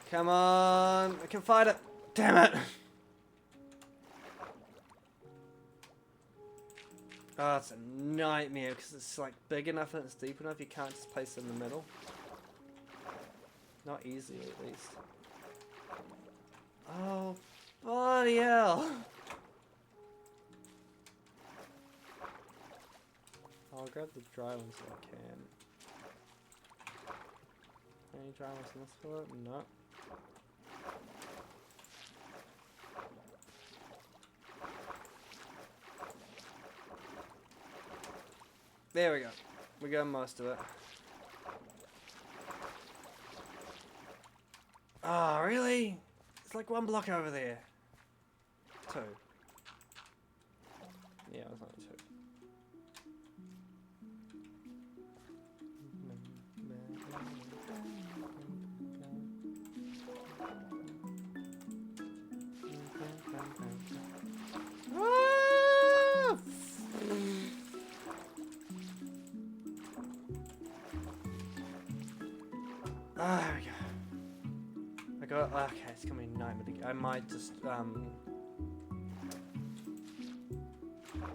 S1: Come on, I can fight it. Damn it. Oh, it's a nightmare because it's like big enough and it's deep enough. You can't just place it in the middle. Not easy, at least. Oh, bloody hell! I'll grab the dry ones if I can. Any dry ones in this fillet? No. There we go. We got most of it. Oh, really? It's like one block over there. 2. Yeah, it was only 2. Ah! Ah, there we go. I got. Okay, it's gonna be a nightmare. I might just.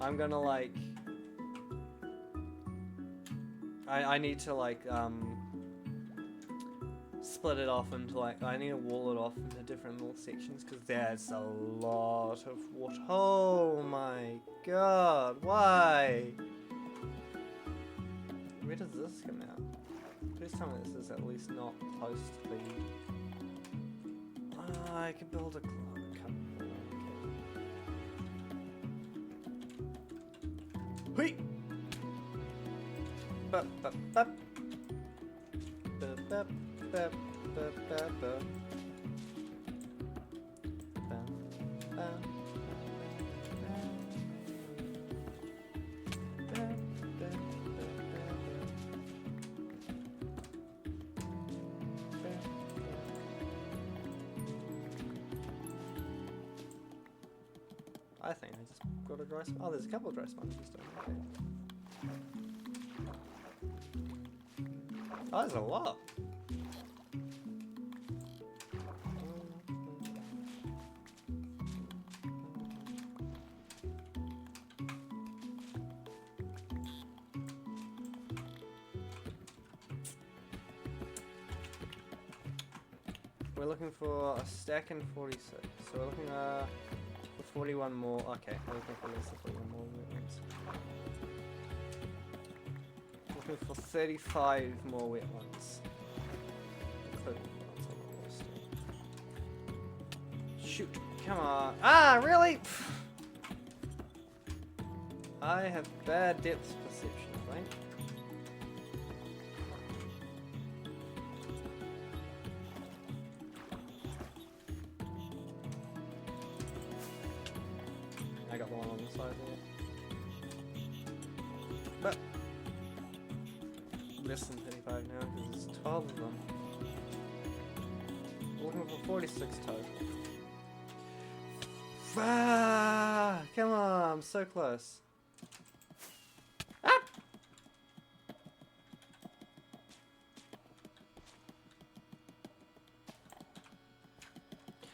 S1: I'm gonna like. I need to like split it off into like. I need to wall it off into different little sections because there's a lot of water. Oh my god! Why? Where does this come out? Please tell me this is at least not close to the... I could build a clock. Okay. Bup, bup, bup. Bup, bup, bup, bup, bup, bup. Bum, bum. I think I just got a dry sponge. Oh, there's a couple of dry sponges still. Okay. Oh, there's a lot. We're looking for a stack in 46. So we're looking for 41 more. Okay, we're looking for less than 41 more wet ones. Looking for 35 more wet ones. Including the ones on the list. Shoot, come on. Ah, really? I have bad depth perception, I think. I got the one on the side there. But less than 35 now because there's 12 of them. We're looking for 46 total. Ah, come on, I'm so close. Ah!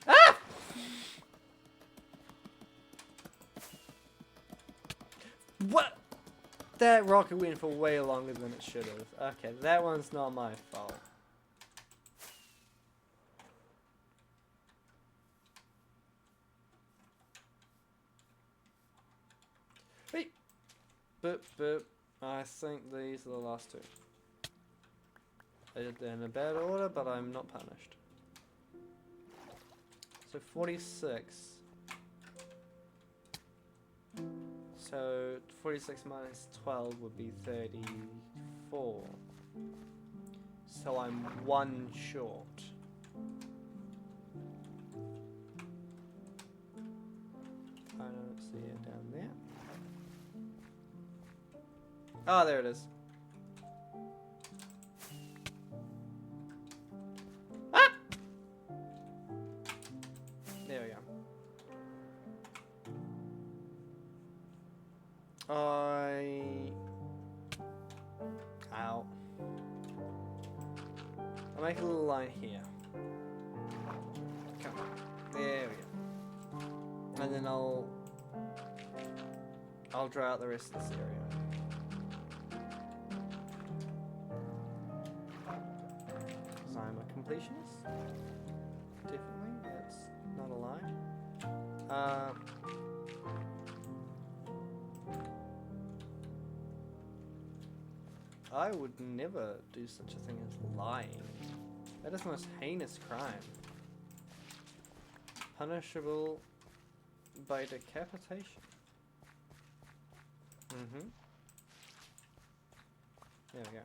S1: Ah! What? That rocket went for way longer than it should have. Okay, that one's not my fault. Wait. Boop, boop. I think these are the last 2. I did them in a bad order, but I'm not punished. So 46. So 46 minus 12 would be 34. So I'm 1 short. I don't see it down there. Oh, there it is. There we go. Ow. I'll make a little line here. Come on. There we go. And then I'll draw out the rest of this area. So I'm a completionist. Definitely. That's not a lie. I would never do such a thing as lying. That is the most heinous crime. Punishable by decapitation. Mm-hmm. There we go.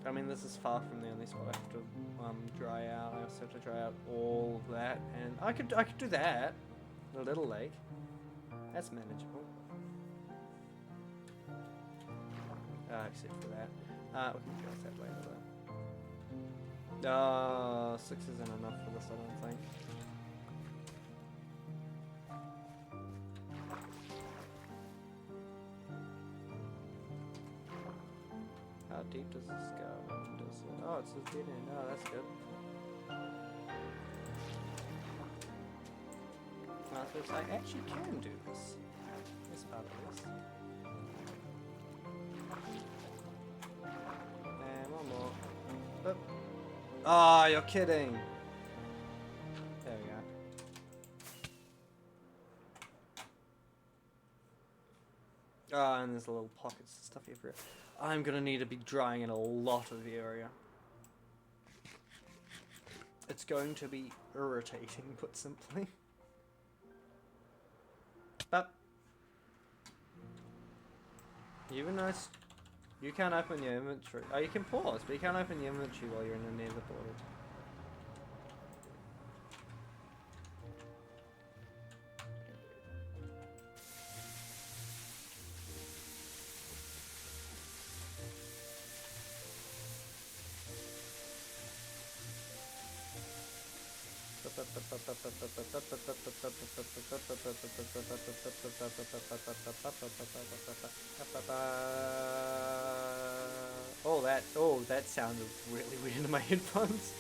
S1: I mean, this is far from the only spot I have to dry out. I also have to dry out all of that, and I could do that. The little lake. That's manageable. Except for that. We can go that later though. 6 isn't enough for this, I don't think. How deep does this go? Oh, it's a dead end. Oh, that's good. So I actually can do this. This part of this. And one more. Oop. Oh, you're kidding. There we go. Oh, and there's little pockets and stuff everywhere. I'm gonna need to be drying in a lot of the area. It's going to be irritating, put simply. But even though you can't open your inventory. Oh, you can pause, but you can't open your inventory while you're in the nether portal. Oh, that sounded really weird in my headphones.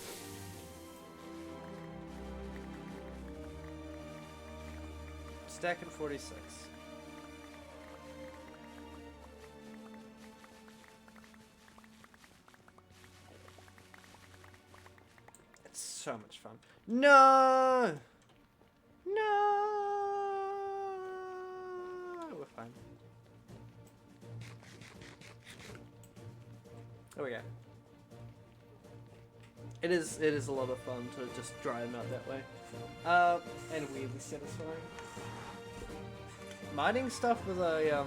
S1: Stack at 46. It's so much fun. No! No! We're fine. There we go. It is a lot of fun to just dry them out that way. And weirdly satisfying. Mining stuff with a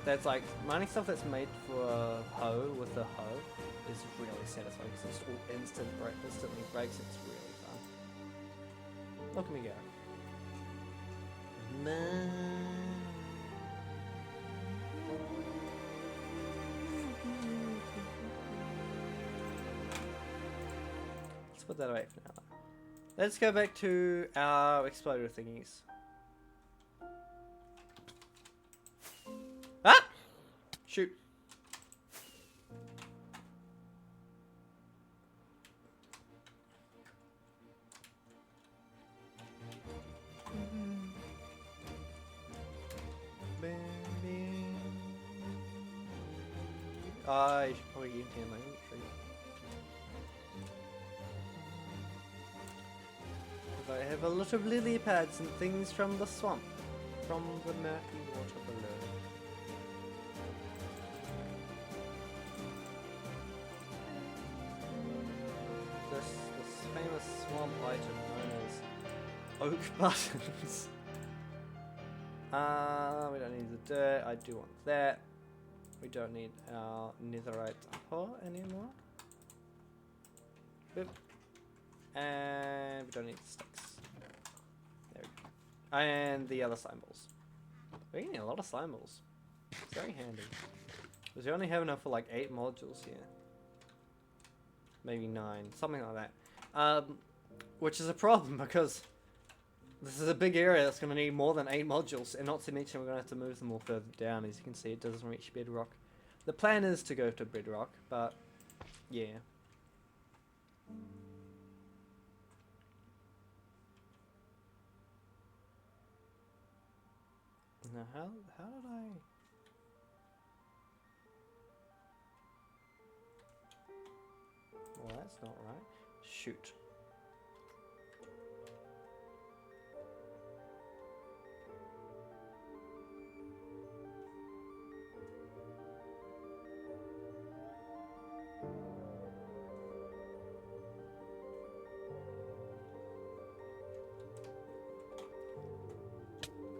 S1: that's like mining stuff that's made for a hoe with a hoe is really satisfying because it's all instantly breaks. It's really fun. Look at me go. Let's put that away for now. Let's go back to our exploder thingies. Ah! Shoot. I should probably empty my inventory. I have a lot of lily pads and things from the swamp, from the murky water below. This famous swamp item known as oak buttons. We don't need the dirt. I do want that. We don't need our netherite ore anymore. Boop. And we don't need the sticks. There we go. And the other slime balls. We're getting a lot of slime balls. Is very handy. Because you only have enough for like 8 modules here. Maybe 9, something like that. Which is a problem because this is a big area that's going to need more than 8 modules, and not to mention we're going to have to move them all further down. As you can see, it doesn't reach bedrock. The plan is to go to bedrock, but yeah. Now how did I... Well, that's not right. Shoot.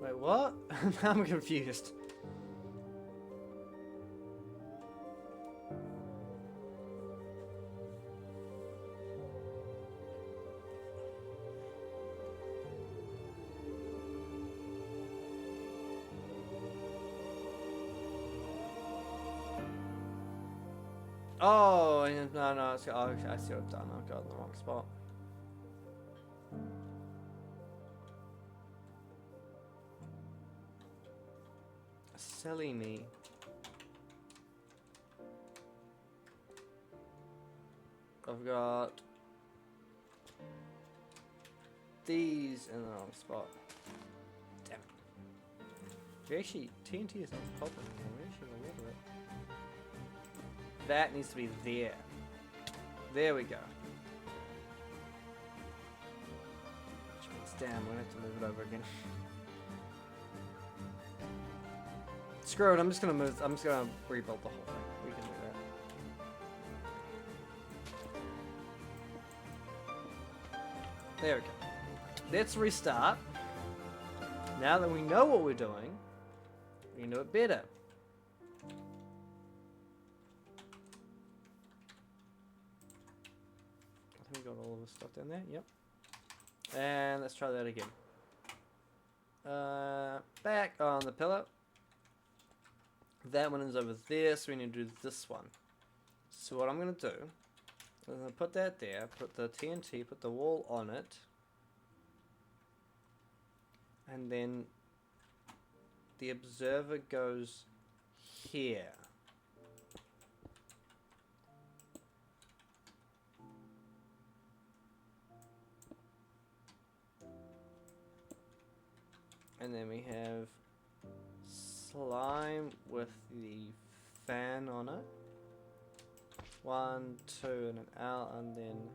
S1: Wait, what? Now I'm confused. Oh, no, it's, oh, I see what I've done. I've got in the wrong spot. Silly me. I've got these in the wrong spot. Damn it. Actually, TNT is not popping anymore. We actually got rid of it. That needs to be there. There we go. Which means, damn, we're gonna have to move it over again. Screw it, I'm just gonna rebuild the whole thing. We can do that. There we go. Let's restart. Now that we know what we're doing, we can do it better. I think we got all of the stuff down there, yep. And let's try that again. Back on the pillow. That one is over there, so we need to do this one. So what I'm going to do, I'm going to put that there, put the TNT, put the wall on it, and then the observer goes here. And then we have slime with the fan on it. 1, 2, and an L, and then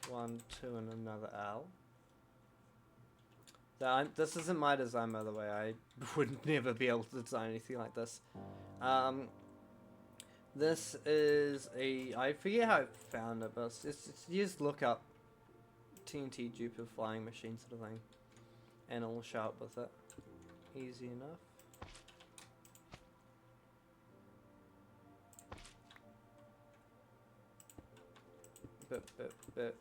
S1: 1, 2, and another L. This isn't my design, by the way. I would never be able to design anything like this. This is I forget how I found it, but you just look up TNT duper flying machine sort of thing, and it'll show up with it. Easy enough. Bit.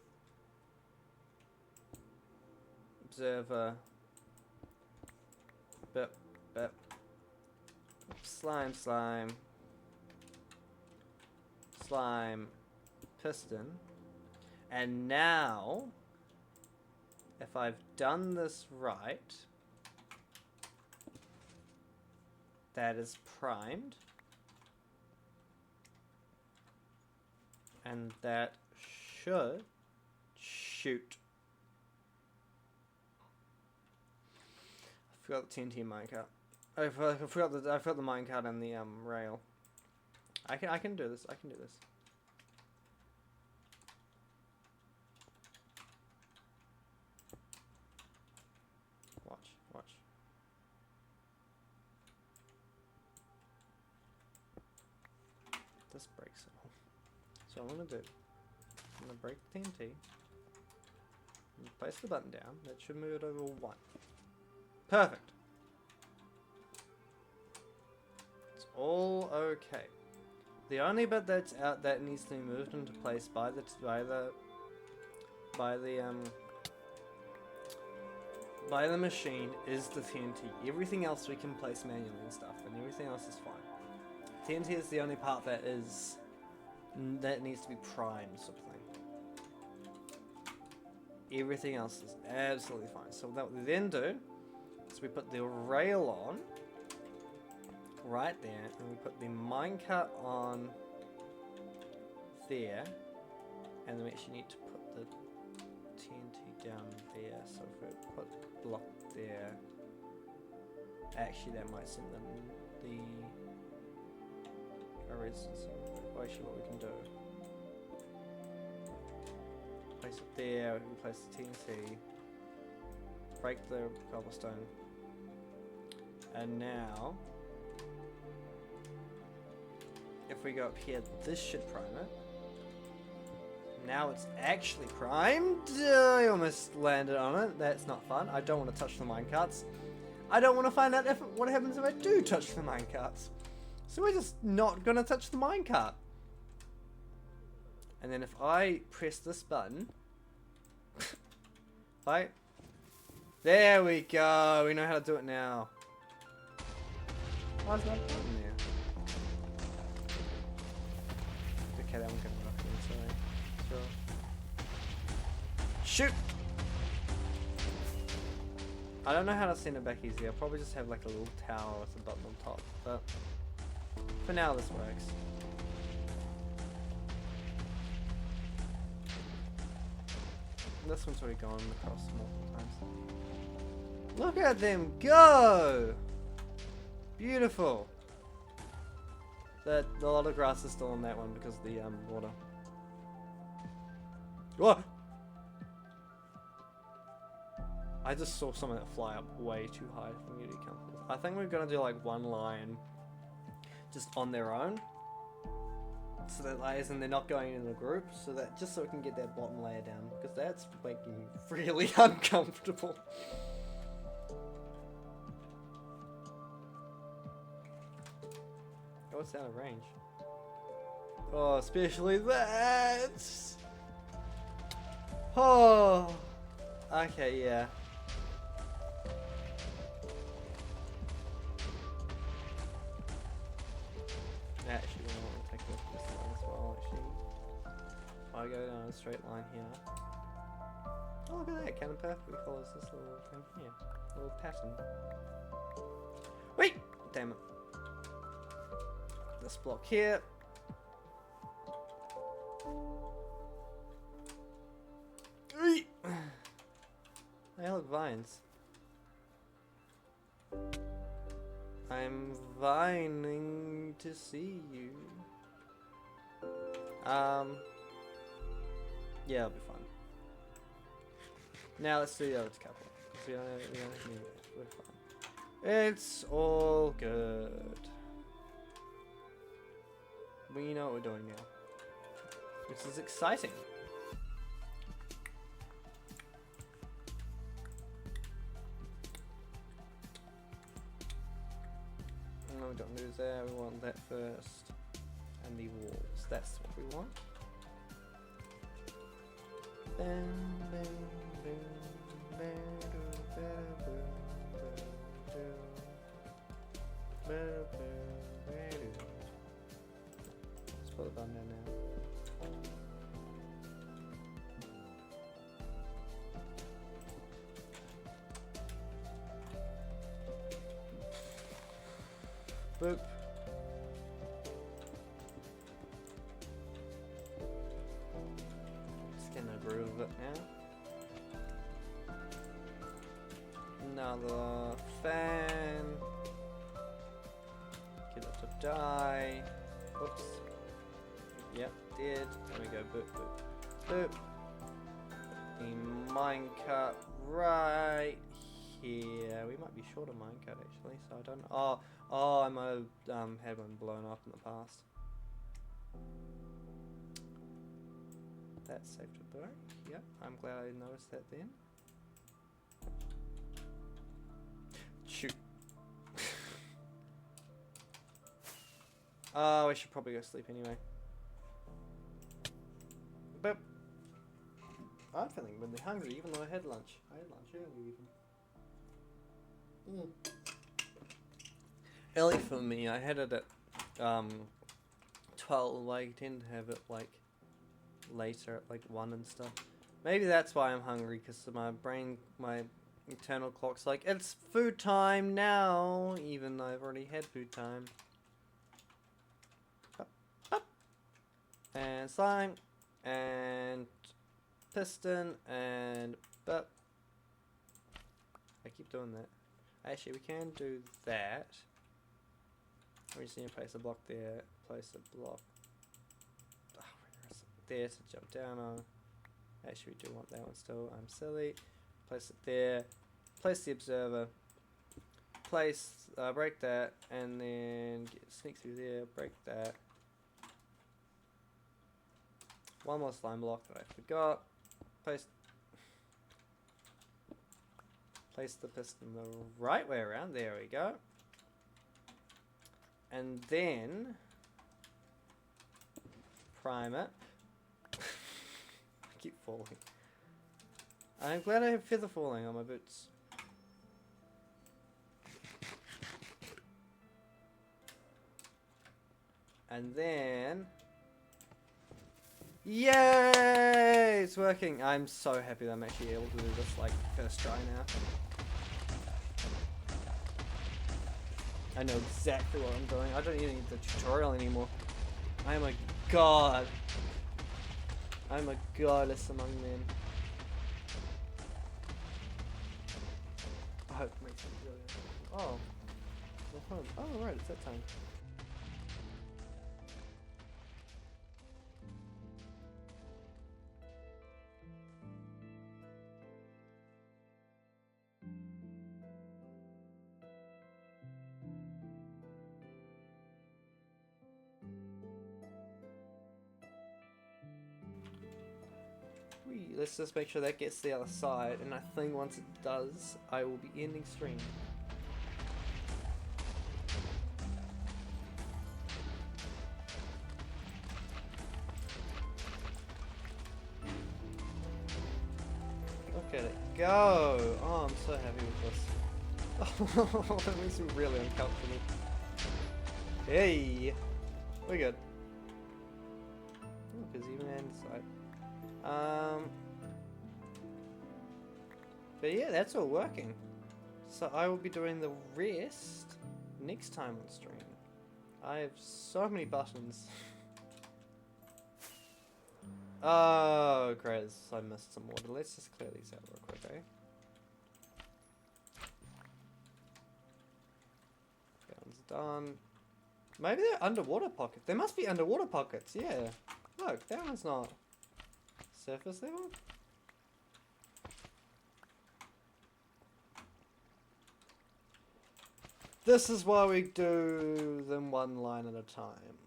S1: Observer. Bit. Slime. Slime. Piston. And now, if I've done this right, that is primed. And that should shoot. I forgot the TNT minecart. I forgot the minecart and the rail. I can do this. I can do this. Watch. This breaks it all. So what I'm gonna do, I'm gonna break the TNT. Place the button down. That should move it over 1. Perfect. It's all okay. The only bit that's out that needs to be moved into place by the by the machine is the TNT. Everything else we can place manually and stuff, and everything else is fine. TNT is the only part that needs to be primed, sort of thing. Everything else is absolutely fine. So what we then do is we put the rail on right there, and we put the minecart on there, and then we actually need to put the TNT down there. So if we put block there, actually that might send them the redstone. So actually what we can do, place it there, we can place the TNT, break the cobblestone, and now if we go up here, this should prime it. Now it's actually primed. I almost landed on it. That's not fun. I don't want to touch the minecarts. I don't want to find out what happens if I do touch the minecarts. So we're just not going to touch the minecart. And then if I press this button, right? There we go. We know how to do it now. Why is that button there? Okay, that one can work. Sorry. Sure. Shoot! I don't know how to send it back easy. I'll probably just have like a little tower with a button on top. But for now, this works. This one's already gone across multiple times. Look at them go! Beautiful. A lot of grass is still on that one because of the water. Whoa! I just saw something that fly up way too high for me to be comfortable with. I think we're gonna do like one line just on their own. So that layers and they're not going in a group, so that just so we can get that bottom layer down, because that's making me really uncomfortable. Oh, it's out of range. Oh, especially that. Oh, okay, yeah. Actually, I want to take a look at this line as well, actually. I go down a straight line here. Oh, look at that, kind of perfectly follows this little thing here. Little pattern. Wait! Damn it. This block here. Hey, look, vines. I'm vining to see you. Yeah, it'll be fun. Now let's do the other couple. We don't need it. We're fine. It's all good. We know what we're doing now. This is exciting. No, we don't lose there. We want that first. And the walls. That's what we want. Let's put it on there now. Boop. Just getting a groove of it now. Another fan. Get it to die. Whoops. Yep, did. There we go. Boop, boop, boop. The minecart right here. We might be short of minecart actually, so I don't know. Oh, I might have had one blown up in the past. That's safe to break. Yep, I'm glad I noticed that then. Shoot. Oh, I should probably go sleep anyway. But I'm feeling really hungry, even though I had lunch. I had lunch early even. Mm. Early for me, I had it at 12. I tend to have it like later at like 1 and stuff. Maybe that's why I'm hungry, because my brain, my internal clock's like, it's food time now, even though I've already had food time. Up, up. And slime, and piston, and bup. I keep doing that. Actually, we can do that. We just need to place a block there, place a block there to jump down on. Actually, we do want that one still. I'm silly. Place it there. Place the observer. Place, break that, and then sneak through there. Break that. One more slime block that I forgot. Place the piston the right way around. There we go. And then prime it. I keep falling. I'm glad I have feather falling on my boots. And then... Yay! It's working! I'm so happy that I'm actually able to do this, like, first try now. I know exactly what I'm doing. I don't even need the tutorial anymore. I am a god. I'm a goddess among men. I hope it makes sense really. Oh. Oh, right, it's that time. Let's just make sure that gets to the other side, and I think once it does, I will be ending stream. Look at it go! Oh, I'm so happy with this. Oh, that makes me really uncomfortable. Hey! We're good. Oh, there's even an inside. But yeah, that's all working. So I will be doing the rest next time on stream. I have so many buttons. Oh, great, I missed some water. Let's just clear these out real quick, eh? That one's done. Maybe they're underwater pockets. They must be underwater pockets, yeah. Look, that one's not surface level. This is why we do them one line at a time.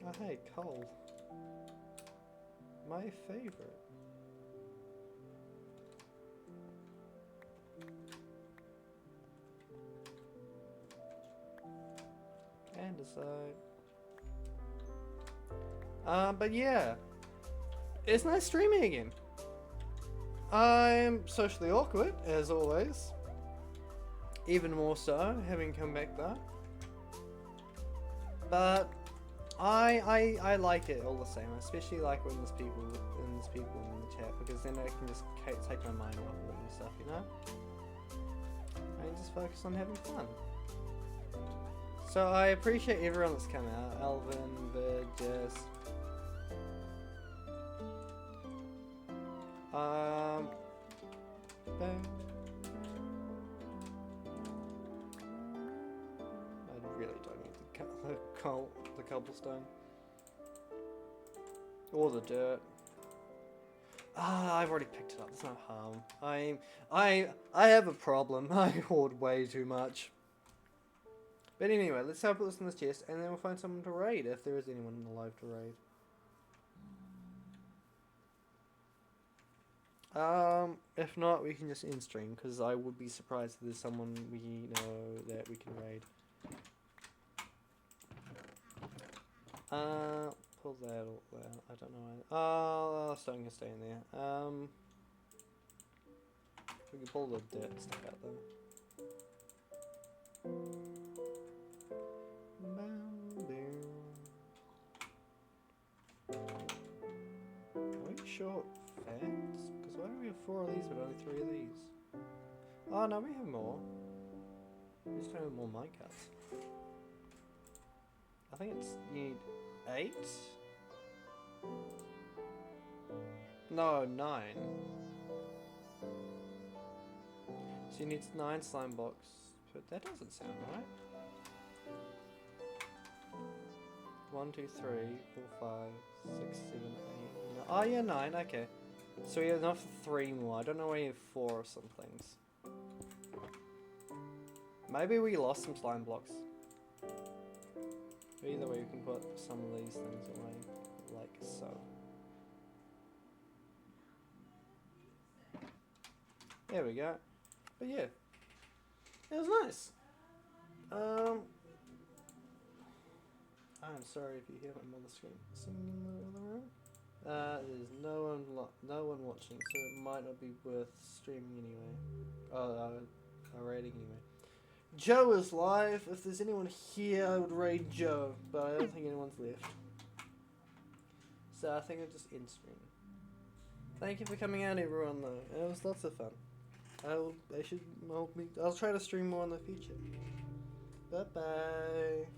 S1: Oh hey, coal. My favorite. Andesite. But yeah. It's nice streaming again. I'm socially awkward, as always. Even more so, having come back though. But I like it all the same. I especially like when there's people in the chat, because then I can just take my mind off of it and stuff, you know? And just focus on having fun. So I appreciate everyone that's come out. Alvin, Vid, Jess. Bang. I really don't need the cobblestone. Or the dirt. Ah, I've already picked it up. There's no harm. I have a problem. I hoard way too much. But anyway, let's have a look in this chest, and then we'll find someone to raid if there is anyone alive to raid. If not, we can just end stream, because I would be surprised if there's someone we know that we can raid. pull that out. I don't know. Oh, stone can stay in there. We can pull the dirt and stuff out though. Are we short fans? Because why do we have 4 of these but only 3 of these? Oh no, we have more. We just don't have more minecarts. I think it's, you need 8? No, 9. So you need 9 slime blocks, but that doesn't sound right. 1, 2, 3, 4, 5, 6, 7, 8, 9. Oh yeah, 9, okay. So we have enough for 3 more. I don't know why you have 4 or some things. Maybe we lost some slime blocks. Either way, we can put some of these things away, like so. There we go. But yeah, it was nice. I'm sorry if you hear my mother singing in the other room. There's no one watching, so it might not be worth streaming anyway. Raiding anyway. Joe is live. If there's anyone here, I would raid Joe, but I don't think anyone's left. So I think I'll just end stream. Thank you for coming out, everyone. Though it was lots of fun. I'll try to stream more in the future. Bye bye.